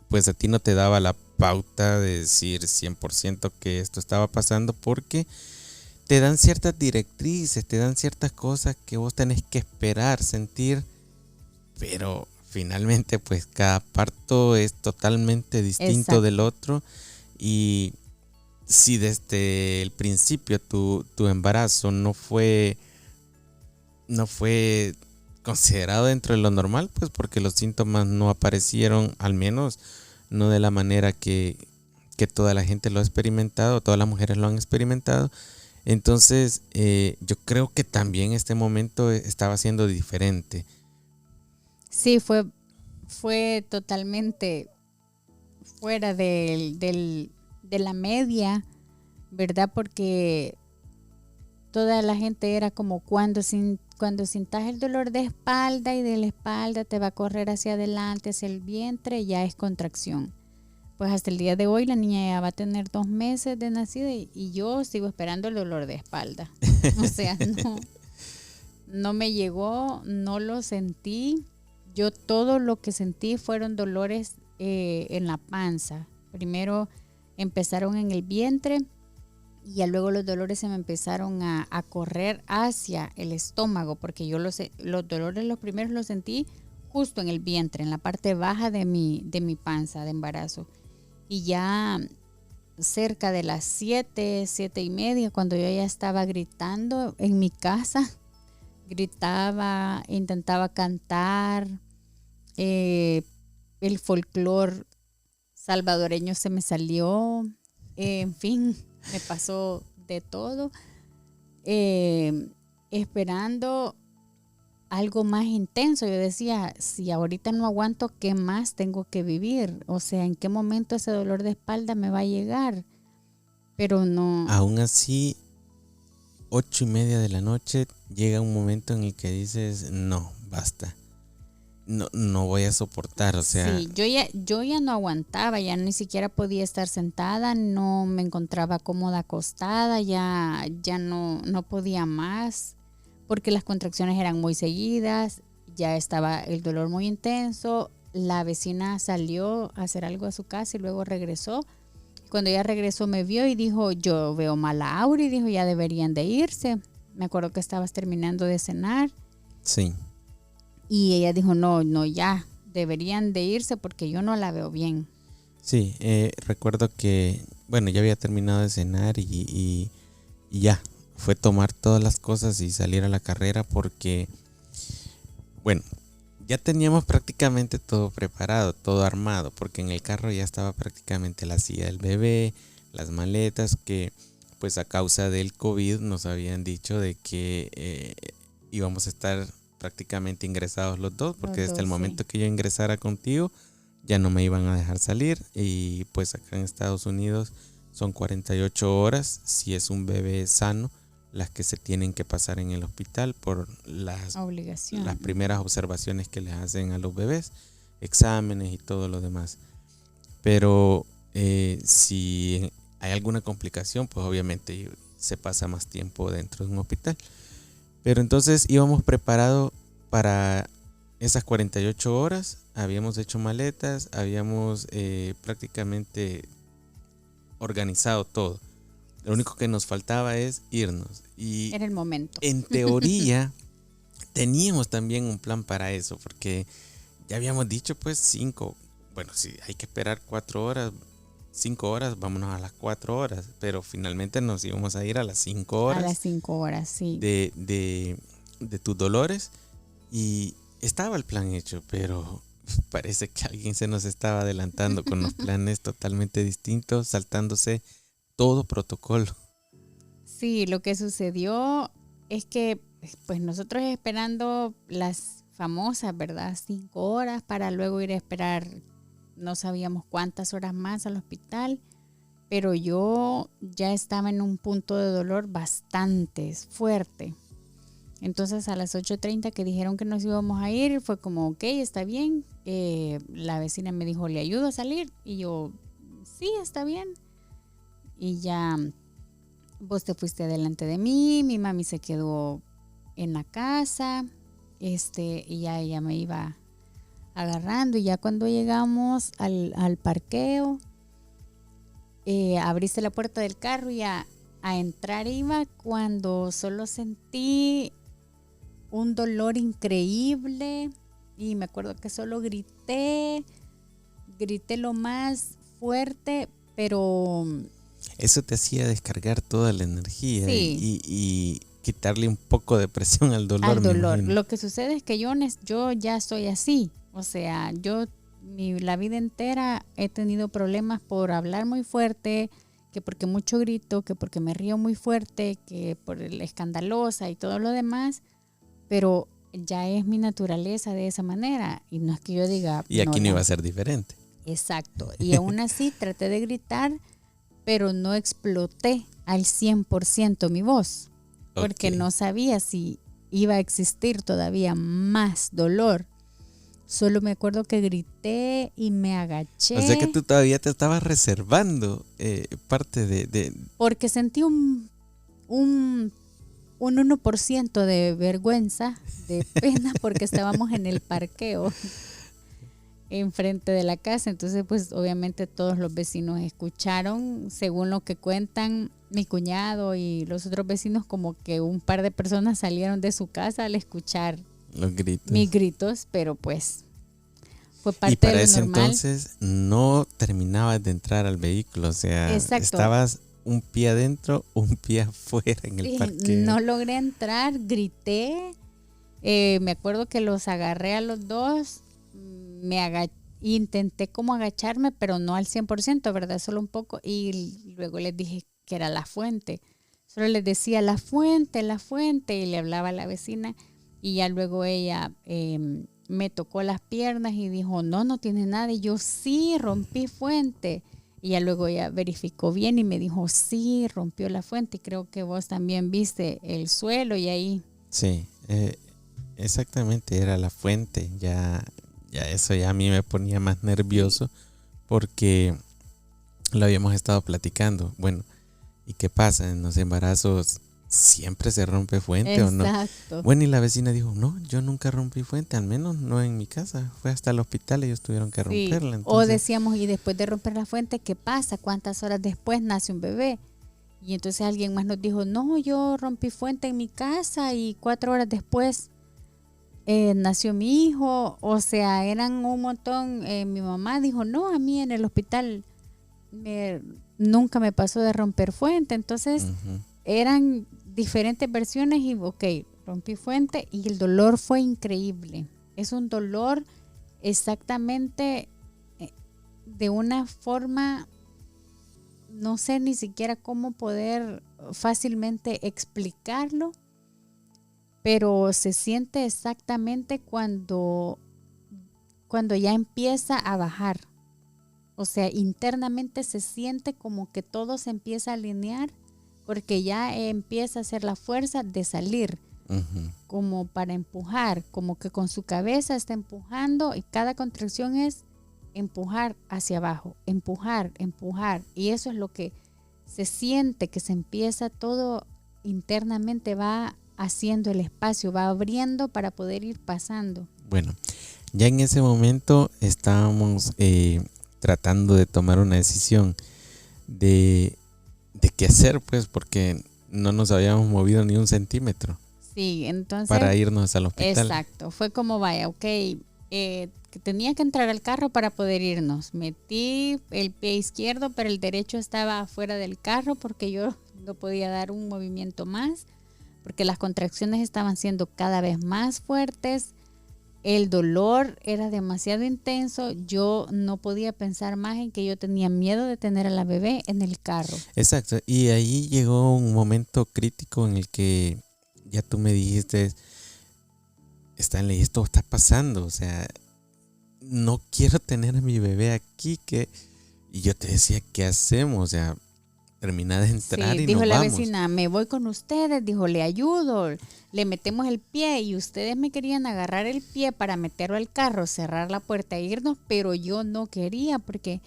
pues a ti no te daba la pauta de decir 100% que esto estaba pasando, porque te dan ciertas directrices, te dan ciertas cosas que vos tenés que esperar, sentir, pero finalmente pues cada parto es totalmente distinto Exacto. del otro. Y si desde el principio tu embarazo no fue considerado dentro de lo normal, pues porque los síntomas no aparecieron, al menos no de la manera que toda la gente lo ha experimentado, todas las mujeres lo han experimentado. Entonces yo creo que también este momento estaba siendo diferente. Sí, fue totalmente fuera de la media, ¿verdad? Porque toda la gente era como cuando sintas el dolor de espalda y de la espalda te va a correr hacia adelante, hacia el vientre, ya es contracción. Pues hasta el día de hoy la niña ya va a tener 2 meses de nacida y yo sigo esperando el dolor de espalda. O sea, no me llegó, no lo sentí. Yo todo lo que sentí fueron dolores en la panza. Primero empezaron en el vientre y ya luego los dolores se me empezaron a correr hacia el estómago, porque yo los dolores los primeros los sentí justo en el vientre, en la parte baja de mi panza de embarazo. Y ya cerca de las 7:30, cuando yo ya estaba gritando en mi casa, gritaba, intentaba cantar, el folclore salvadoreño se me salió, en fin, me pasó de todo, esperando algo más intenso. Yo decía, si ahorita no aguanto, ¿qué más tengo que vivir? O sea, ¿en qué momento ese dolor de espalda me va a llegar? Pero no. Aún así, 8:30 de la noche, llega un momento en el que dices, no, basta. No voy a soportar, o sea. Sí, yo ya no aguantaba, ya ni siquiera podía estar sentada, no me encontraba cómoda acostada, ya no podía más, porque las contracciones eran muy seguidas, ya estaba el dolor muy intenso. La vecina salió a hacer algo a su casa y luego regresó. Cuando ella regresó me vio y dijo, yo veo mal a Auri, y dijo, ya deberían de irse. Me acuerdo que estabas terminando de cenar. Sí. Y ella dijo, no, ya, deberían de irse porque yo no la veo bien. Sí, recuerdo que, bueno, ya había terminado de cenar y ya, fue tomar todas las cosas y salir a la carrera porque, bueno, ya teníamos prácticamente todo preparado, todo armado, porque en el carro ya estaba prácticamente la silla del bebé, las maletas, que pues a causa del COVID nos habían dicho de que íbamos a estar prácticamente ingresados los dos, porque Los desde el dos, momento que yo ingresara contigo, ya no me iban a dejar salir. Y pues acá en Estados Unidos son 48 horas, si es un bebé sano, las que se tienen que pasar en el hospital por las Obligación. las primeras observaciones que les hacen a los bebés, exámenes y todo lo demás. Pero si hay alguna complicación, pues obviamente se pasa más tiempo dentro de un hospital. Pero entonces íbamos preparados para esas 48 horas, habíamos hecho maletas, habíamos prácticamente organizado todo. Lo único que nos faltaba es irnos. Y Era el momento. en teoría teníamos también un plan para eso, porque ya habíamos dicho pues 5, bueno, si hay que esperar 4 horas, 5 horas, vámonos a las 4 horas, pero finalmente nos íbamos a ir a las 5 horas. A las 5 horas, sí. De tus dolores, y estaba el plan hecho, pero parece que alguien se nos estaba adelantando con los planes totalmente distintos, saltándose todo protocolo. Sí, lo que sucedió es que pues nosotros esperando las famosas, ¿verdad? 5 horas para luego ir a esperar, no sabíamos cuántas horas más al hospital, pero yo ya estaba en un punto de dolor bastante fuerte. Entonces a las 8:30 que dijeron que nos íbamos a ir, fue como, ok, está bien. La vecina me dijo, ¿le ayudo a salir? Y yo, sí, está bien. Y ya vos te fuiste delante de mí, mi mami se quedó en la casa, y ya ella me iba agarrando. Y ya cuando llegamos al parqueo, abriste la puerta del carro y a entrar iba cuando solo sentí un dolor increíble y me acuerdo que solo grité lo más fuerte, pero eso te hacía descargar toda la energía, sí, y quitarle un poco de presión al dolor. al dolor. Lo que sucede es que yo ya soy así, o sea, la vida entera he tenido problemas por hablar muy fuerte, que porque mucho grito, que porque me río muy fuerte, que por la escandalosa y todo lo demás. Pero ya es mi naturaleza de esa manera. Y no es que yo diga... Y aquí no iba a ser diferente. Exacto. Y aún así traté de gritar, pero no exploté al 100% mi voz. Porque no sabía si iba a existir todavía más dolor. Solo me acuerdo que grité y me agaché. O sea que tú todavía te estabas reservando parte de... Porque sentí un 1% de vergüenza, de pena, porque estábamos en el parqueo enfrente de la casa. Entonces pues obviamente todos los vecinos escucharon, según lo que cuentan mi cuñado y los otros vecinos, como que un par de personas salieron de su casa al escuchar los gritos. Mis gritos, pero pues fue parte y para de lo ese normal. Entonces no terminabas de entrar al vehículo, o sea, Exacto. Estabas un pie adentro, un pie afuera en el parqueo. No logré entrar, grité, me acuerdo que los agarré a los dos, intenté como agacharme, pero no al 100%, ¿verdad? Solo un poco, y luego les dije que era la fuente. Solo les decía la fuente, y le hablaba a la vecina, y ya luego ella me tocó las piernas y dijo, no tiene nada, y yo sí, rompí fuente. Y ya luego ella verificó bien y me dijo, sí, rompió la fuente. Y creo que vos también viste el suelo y ahí. Sí, exactamente, era la fuente. Ya eso ya a mí me ponía más nervioso porque lo habíamos estado platicando. Bueno, ¿y qué pasa? En los embarazos siempre se rompe fuente. Exacto. ¿O no? Bueno, y la vecina dijo, no, yo nunca rompí fuente, al menos no en mi casa. Fue hasta el hospital, ellos tuvieron que romperla. Entonces... O decíamos, y después de romper la fuente, ¿qué pasa? ¿Cuántas horas después nace un bebé? Y entonces alguien más nos dijo, no, yo rompí fuente en mi casa y 4 horas después nació mi hijo. O sea, eran un montón. Mi mamá dijo, no, a mí en el hospital nunca me pasó de romper fuente. Entonces eran diferentes versiones y ok, rompí fuente y el dolor fue increíble. Es un dolor exactamente de una forma, no sé ni siquiera cómo poder fácilmente explicarlo, pero se siente exactamente cuando ya empieza a bajar. O sea, internamente se siente como que todo se empieza a alinear porque ya empieza a hacer la fuerza de salir, como para empujar, como que con su cabeza está empujando y cada contracción es empujar hacia abajo, empujar, empujar. Y eso es lo que se siente, que se empieza todo internamente, va haciendo el espacio, va abriendo para poder ir pasando. Bueno, ya en ese momento estábamos tratando de tomar una decisión de qué hacer, pues, porque no nos habíamos movido ni un centímetro. Sí, entonces. Para irnos al hospital. Exacto, fue como vaya, ok, que tenía que entrar al carro para poder irnos. Metí el pie izquierdo, pero el derecho estaba afuera del carro porque yo no podía dar un movimiento más, porque las contracciones estaban siendo cada vez más fuertes. El dolor era demasiado intenso. Yo no podía pensar más en que yo tenía miedo de tener a la bebé en el carro. Exacto. Y ahí llegó un momento crítico en el que ya tú me dijiste, Stanley, esto está pasando. O sea, no quiero tener a mi bebé aquí. Y yo te decía, ¿qué hacemos? O sea, termina de entrar y dijo nos la vamos. vecina, me voy con ustedes, dijo, le ayudo, le metemos el pie y ustedes me querían agarrar el pie para meterlo al carro, cerrar la puerta e irnos, pero yo no quería porque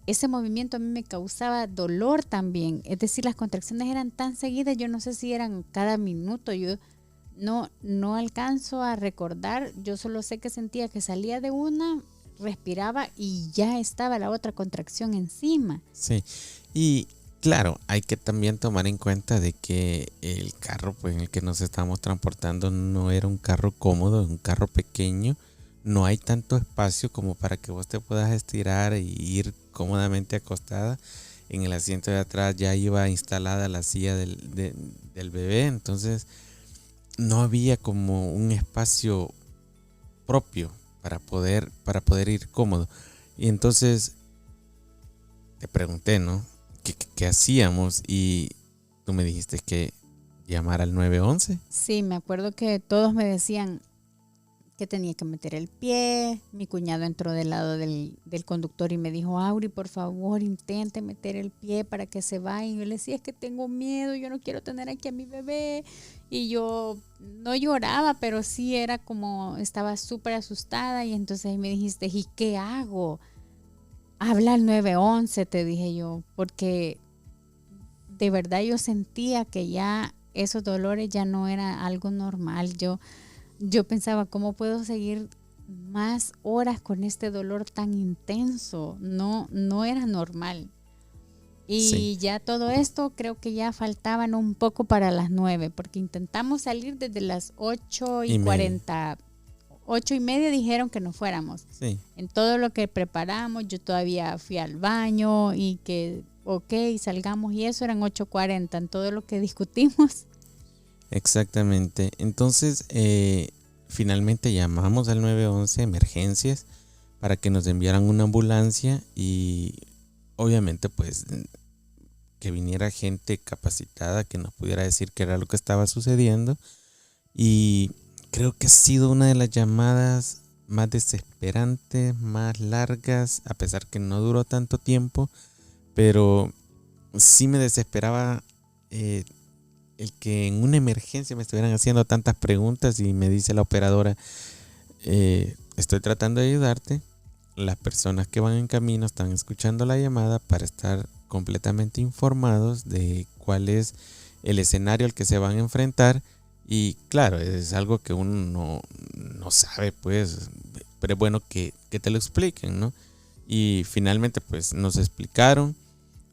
ese movimiento a mí me causaba dolor también, es decir, las contracciones eran tan seguidas, yo no sé si eran cada minuto, yo no alcanzo a recordar, yo solo sé que sentía que salía de una, respiraba y ya estaba la otra contracción encima. Sí, y claro, hay que también tomar en cuenta de que el carro pues, en el que nos estamos transportando no era un carro cómodo, es un carro pequeño. No hay tanto espacio como para que vos te puedas estirar y ir cómodamente acostada. En el asiento de atrás ya iba instalada la silla del bebé, entonces no había como un espacio propio para poder ir cómodo. Y entonces te pregunté, ¿no? ¿Qué hacíamos? Y tú me dijiste que llamar al 911. Sí, me acuerdo que todos me decían que tenía que meter el pie. Mi cuñado entró del lado del conductor y me dijo, Auri, por favor, intente meter el pie para que se vaya. Y yo le decía, es que tengo miedo, yo no quiero tener aquí a mi bebé. Y yo no lloraba, pero sí era como, estaba súper asustada. Y entonces ahí me dijiste, ¿y qué hago? Habla al 911, te dije yo, porque de verdad yo sentía que ya esos dolores ya no era algo normal. Yo pensaba, ¿cómo puedo seguir más horas con este dolor tan intenso? No era normal. Y sí, ya todo esto creo que ya faltaban un poco para las 9, porque intentamos salir desde las 8:40. 8:30 dijeron que nos fuéramos. Sí. En todo lo que preparamos, yo todavía fui al baño y que, ok, salgamos y eso eran 8:40 en todo lo que discutimos. Exactamente. Entonces, finalmente llamamos al 911 emergencias para que nos enviaran una ambulancia y obviamente pues que viniera gente capacitada que nos pudiera decir qué era lo que estaba sucediendo. Y creo que ha sido una de las llamadas más desesperantes, más largas, a pesar que no duró tanto tiempo, pero sí me desesperaba el que en una emergencia me estuvieran haciendo tantas preguntas y me dice la operadora, estoy tratando de ayudarte, las personas que van en camino están escuchando la llamada para estar completamente informados de cuál es el escenario al que se van a enfrentar. Y claro, es algo que uno no sabe, pues, pero es bueno que te lo expliquen, ¿no? Y finalmente, pues, nos explicaron,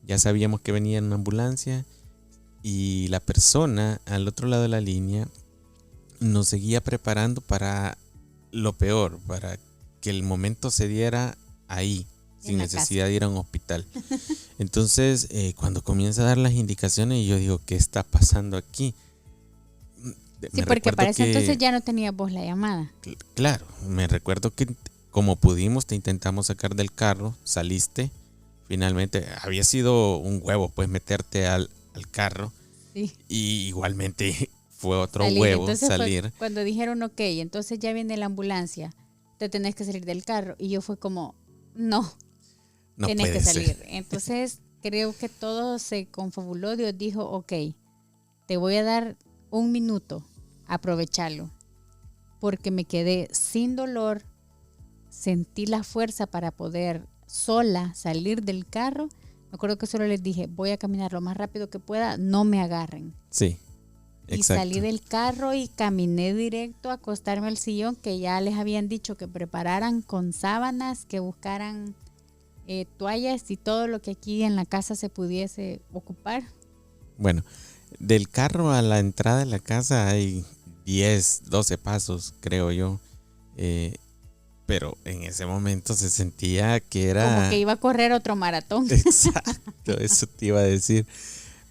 ya sabíamos que venía en una ambulancia y la persona al otro lado de la línea nos seguía preparando para lo peor, para que el momento se diera ahí, sin necesidad de ir a un hospital. Entonces, cuando comienza a dar las indicaciones, yo digo, ¿qué está pasando aquí? Sí, porque para ese entonces ya no tenía vos la llamada. Claro, me recuerdo que como pudimos te intentamos sacar del carro, saliste, finalmente había sido un huevo pues meterte al carro. Sí. Y igualmente fue otro huevo entonces salir. Cuando dijeron, ok, entonces ya viene la ambulancia, te tenés que salir del carro. Y yo fue como, no tenés que salir. Entonces creo que todo se confabuló. Dios dijo, ok, te voy a dar 1 minuto, aprovecharlo. Porque me quedé sin dolor, sentí la fuerza para poder sola salir del carro. Me acuerdo que solo les dije, voy a caminar lo más rápido que pueda, no me agarren. Sí, exacto. Y salí del carro y caminé directo a acostarme al sillón, que ya les habían dicho que prepararan con sábanas, que buscaran toallas y todo lo que aquí en la casa se pudiese ocupar. Bueno, del carro a la entrada de la casa hay 10, 12 pasos, creo yo. Pero en ese momento se sentía que era... Como que iba a correr otro maratón. Exacto, eso te iba a decir.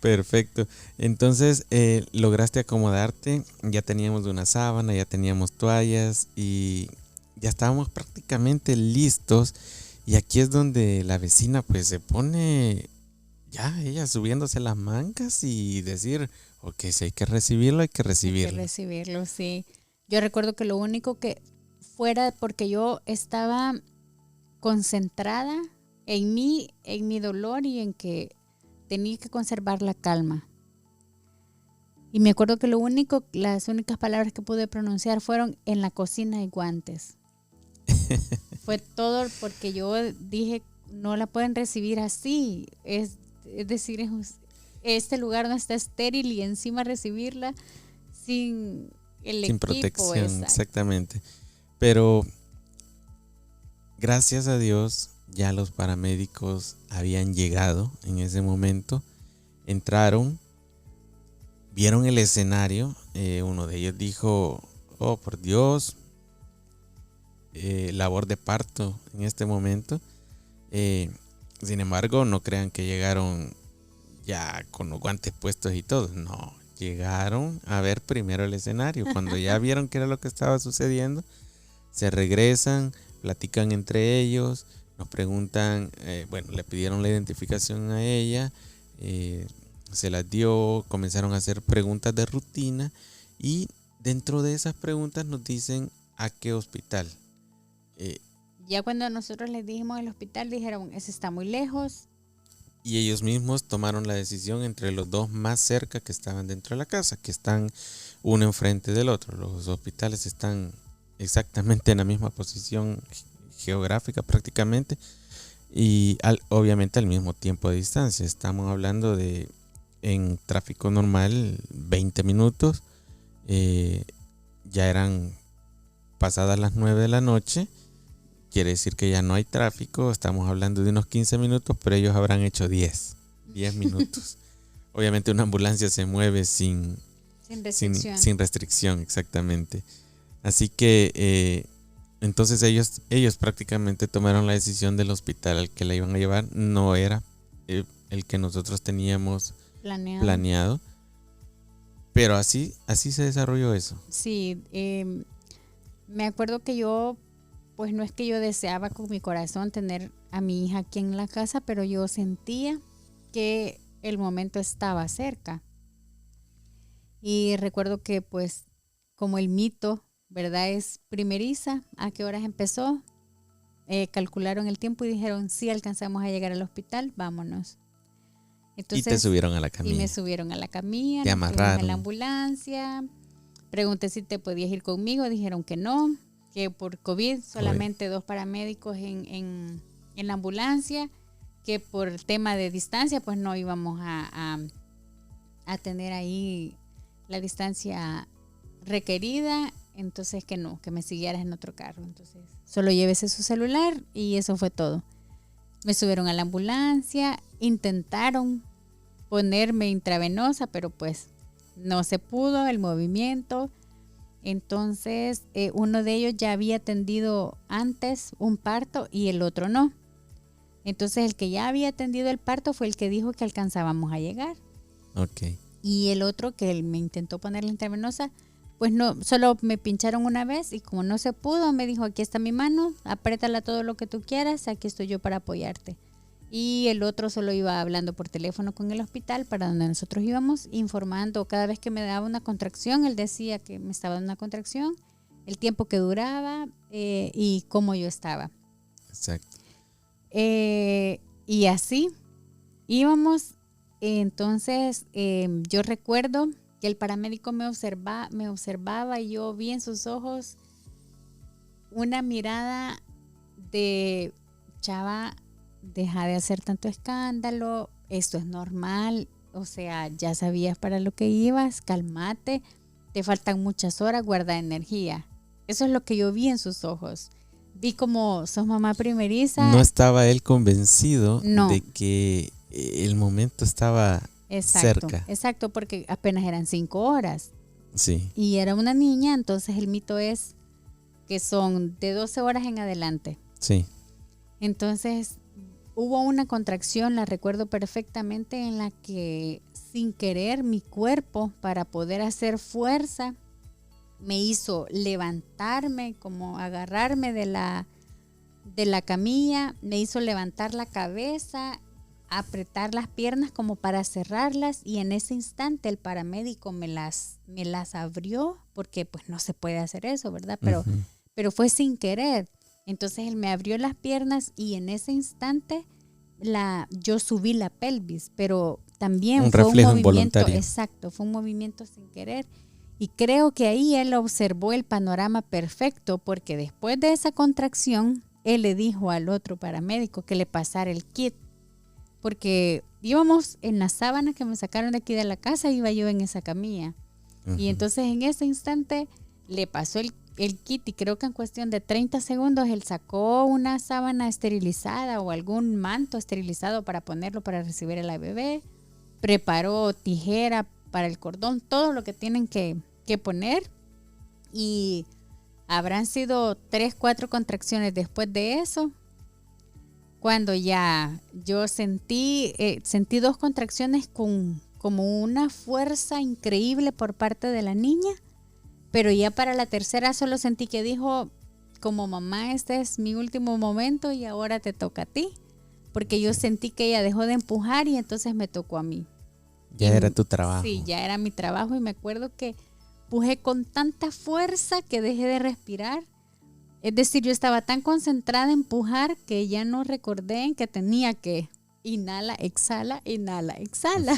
Perfecto. Entonces lograste acomodarte, ya teníamos una sábana, ya teníamos toallas y ya estábamos prácticamente listos. Y aquí es donde la vecina pues se pone, ya ella subiéndose las mangas y decir, ok, si hay que recibirlo, hay que recibirlo. Hay que recibirlo, sí. Yo recuerdo que lo único que fuera, porque yo estaba concentrada en mí, en mi dolor y en que tenía que conservar la calma. Y me acuerdo que las únicas palabras que pude pronunciar fueron en la cocina hay guantes. Fue todo porque yo dije, no la pueden recibir así. Es decir, este lugar no está estéril y encima recibirla sin el sin equipo. Protección, exactamente. Pero gracias a Dios ya los paramédicos habían llegado en ese momento, entraron, vieron el escenario, uno de ellos dijo, oh por Dios, labor de parto en este momento. Sin embargo, no crean que llegaron ya con los guantes puestos y todo, no, llegaron a ver primero el escenario. Cuando ya vieron qué era lo que estaba sucediendo, se regresan, platican entre ellos, nos preguntan, le pidieron la identificación a ella, se las dio, comenzaron a hacer preguntas de rutina y dentro de esas preguntas nos dicen a qué hospital. Ya cuando nosotros les dijimos el hospital, dijeron, ese está muy lejos. Y ellos mismos tomaron la decisión entre los dos más cerca que estaban dentro de la casa, que están uno enfrente del otro. Los hospitales están exactamente en la misma posición geográfica prácticamente y obviamente al mismo tiempo de distancia. Estamos hablando de, en tráfico normal, 20 minutos. Ya eran pasadas las 9 de la noche. Quiere decir que ya no hay tráfico. Estamos hablando de unos 15 minutos, pero ellos habrán hecho 10 minutos. Obviamente una ambulancia se mueve sin restricción, exactamente. Así que entonces ellos prácticamente tomaron la decisión del hospital al que la iban a llevar. No era el que nosotros teníamos planeado. Pero así se desarrolló eso. Sí, me acuerdo que yo, pues no es que yo deseaba con mi corazón tener a mi hija aquí en la casa, pero yo sentía que el momento estaba cerca. Y recuerdo que pues como el mito, ¿verdad? Es primeriza, ¿a qué horas empezó? Calcularon el tiempo y dijeron, sí, alcanzamos a llegar al hospital, vámonos. Entonces, y te subieron a la camilla. Y me subieron a la camilla, te amarraron en la ambulancia. Pregunté si te podías ir conmigo, dijeron que no, que por COVID solamente 2 paramédicos en la ambulancia, que por tema de distancia pues no íbamos a tener ahí la distancia requerida, entonces que no, que me siguieras en otro carro. Entonces solo llévese su celular y eso fue todo. Me subieron a la ambulancia, intentaron ponerme intravenosa, pero pues no se pudo el movimiento. Entonces uno de ellos ya había atendido antes un parto y el otro no. Entonces el que ya había atendido el parto fue el que dijo que alcanzábamos a llegar. Okay. Y el otro que él me intentó poner la intravenosa, pues no, solo me pincharon una vez y como no se pudo, me dijo, aquí está mi mano, apriétala todo lo que tú quieras, aquí estoy yo para apoyarte. y el otro solo iba hablando por teléfono con el hospital para donde nosotros íbamos, informando cada vez que me daba una contracción. Él decía que me estaba dando una contracción, el tiempo que duraba y cómo yo estaba. Exacto. Y así íbamos. Entonces yo recuerdo que el paramédico me observaba y yo vi en sus ojos una mirada de: chava, deja de hacer tanto escándalo, esto es normal, o sea, ya sabías para lo que ibas, cálmate, te faltan muchas horas, guarda energía. Eso es lo que yo vi en sus ojos. Vi como sos mamá primeriza. No estaba él convencido No. de que el momento estaba cerca. Exacto, porque apenas eran 5 horas. Sí. Y era una niña, entonces el mito es que son de 12 horas en adelante. Sí. Entonces hubo una contracción, la recuerdo perfectamente, en la que sin querer mi cuerpo, para poder hacer fuerza, me hizo levantarme, como agarrarme de la camilla, me hizo levantar la cabeza, apretar las piernas como para cerrarlas, y en ese instante el paramédico me las abrió, porque pues no se puede hacer eso, ¿verdad? Pero fue sin querer. Entonces él me abrió las piernas y en ese instante yo subí la pelvis, pero también fue un movimiento involuntario. Exacto, fue un movimiento sin querer. Y creo que ahí él observó el panorama perfecto, porque después de esa contracción, él le dijo al otro paramédico que le pasara el kit, porque íbamos en la sábana que me sacaron de aquí de la casa, iba yo en esa camilla. Y entonces en ese instante le pasó el kit, y creo que en cuestión de 30 segundos él sacó una sábana esterilizada o algún manto esterilizado para ponerlo para recibir a la bebé, preparó tijera para el cordón, todo lo que tienen que poner, y habrán sido 3-4 contracciones después de eso, cuando ya yo sentí 2 contracciones con como una fuerza increíble por parte de la niña, pero ya para la tercera solo sentí que dijo como: mamá, este es mi último momento y ahora te toca a ti, porque yo sentí que ella dejó de empujar y entonces me tocó a mí. Ya era tu trabajo. Sí, ya era mi trabajo, y me acuerdo que empujé con tanta fuerza que dejé de respirar. Es decir, yo estaba tan concentrada en empujar que ya no recordé en que tenía que inhala, exhala, inhala, exhala.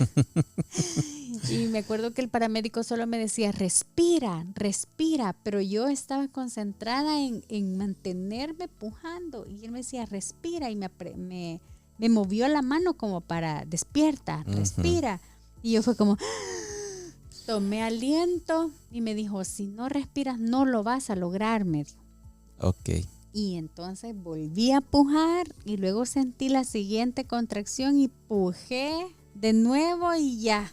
Y me acuerdo que el paramédico solo me decía: respira, respira, pero yo estaba concentrada en mantenerme pujando, y él me decía: respira, y me movió la mano como para: despierta, respira. Y yo fue como, tomé aliento, y me dijo: si no respiras no lo vas a lograr, me dijo. Ok. Y entonces volví a pujar, y luego sentí la siguiente contracción y pujé de nuevo, y ya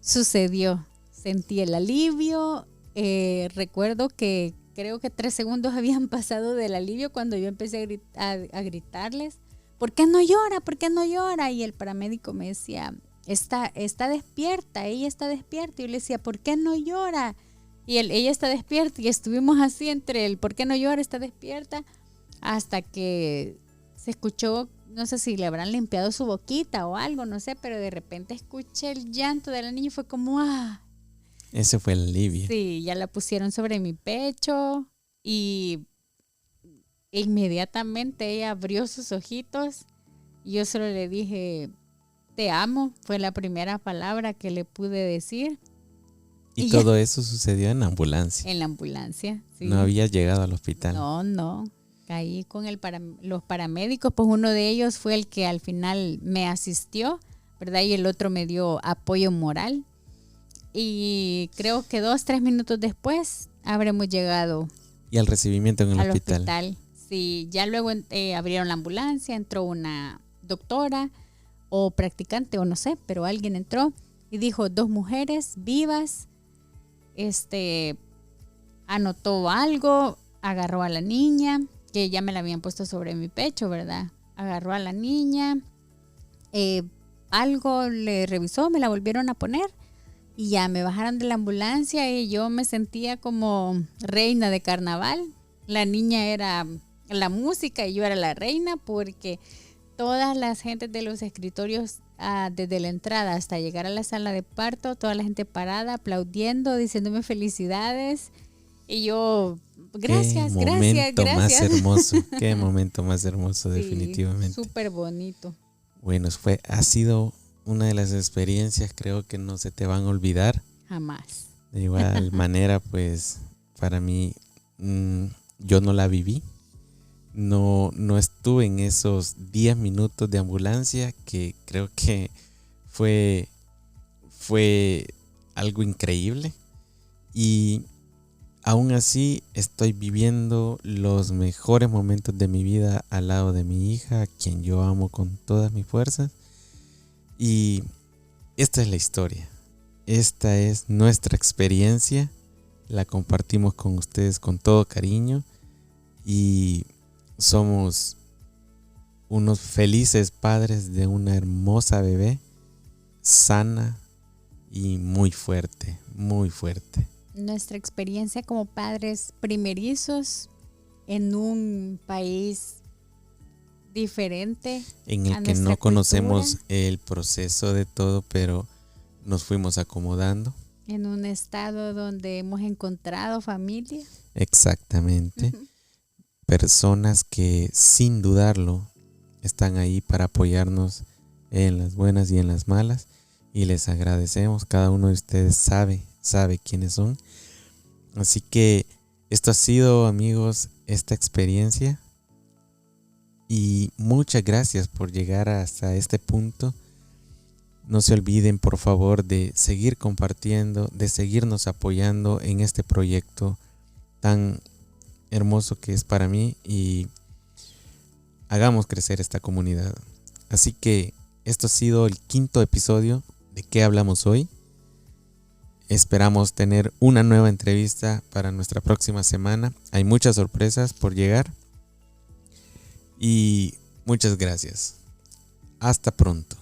sucedió. Sentí el alivio. Recuerdo que creo que 3 segundos habían pasado del alivio cuando yo empecé a gritarles: ¿por qué no llora? ¿Por qué no llora? Y el paramédico me decía: está despierta, ella está despierta. Y yo le decía: ¿por qué no llora? Y ella está despierta, y estuvimos así entre el ¿por qué no llora? Está despierta, hasta que se escuchó, no sé si le habrán limpiado su boquita o algo, no sé, pero de repente escuché el llanto de la niña y fue como ¡ah! Ese fue el alivio. Sí, ya la pusieron sobre mi pecho y inmediatamente ella abrió sus ojitos y yo solo le dije: te amo, fue la primera palabra que le pude decir. Y todo eso sucedió en la ambulancia. En la ambulancia, sí. No había llegado al hospital. No. Caí con los paramédicos, pues uno de ellos fue el que al final me asistió, ¿verdad? Y el otro me dio apoyo moral. Y creo que 2-3 minutos después habremos llegado. Y al recibimiento en el hospital. Sí, ya luego abrieron la ambulancia, entró una doctora o practicante o no sé, pero alguien entró y dijo: 2 mujeres vivas. Anotó algo, agarró a la niña, que ya me la habían puesto sobre mi pecho, ¿verdad? Agarró a la niña, algo le revisó, me la volvieron a poner y ya me bajaron de la ambulancia, y yo me sentía como reina de carnaval. La niña era la música y yo era la reina, porque todas las gentes de los escritorios, desde la entrada hasta llegar a la sala de parto, toda la gente parada, aplaudiendo, diciéndome felicidades. Y yo, gracias, qué gracias, momento gracias. más hermoso, qué momento más hermoso, Sí, definitivamente. súper bonito. Bueno, ha sido una de las experiencias, creo que no se te van a olvidar. Jamás. De igual manera, pues para mí, yo no la viví. No estuve en esos 10 minutos de ambulancia, que creo que fue algo increíble. Y aún así estoy viviendo los mejores momentos de mi vida al lado de mi hija, a quien yo amo con todas mis fuerzas. Y esta es la historia. Esta es nuestra experiencia. La compartimos con ustedes con todo cariño. Y somos unos felices padres de una hermosa bebé, sana y muy fuerte, muy fuerte. Nuestra experiencia como padres primerizos en un país diferente, en el que no conocemos el proceso de todo, pero nos fuimos acomodando. En un estado donde hemos encontrado familia. Exactamente. Personas que sin dudarlo están ahí para apoyarnos en las buenas y en las malas, y les agradecemos. Cada uno de ustedes sabe quiénes son. Así que esto ha sido, amigos, esta experiencia, y muchas gracias por llegar hasta este punto. No se olviden, por favor, de seguir compartiendo, de seguirnos apoyando en este proyecto tan hermoso que es para mí, y hagamos crecer esta comunidad. Así que esto ha sido el 5º episodio de ¿Qué hablamos hoy? Esperamos tener una nueva entrevista para nuestra próxima semana. Hay muchas sorpresas por llegar. Y muchas gracias. Hasta pronto.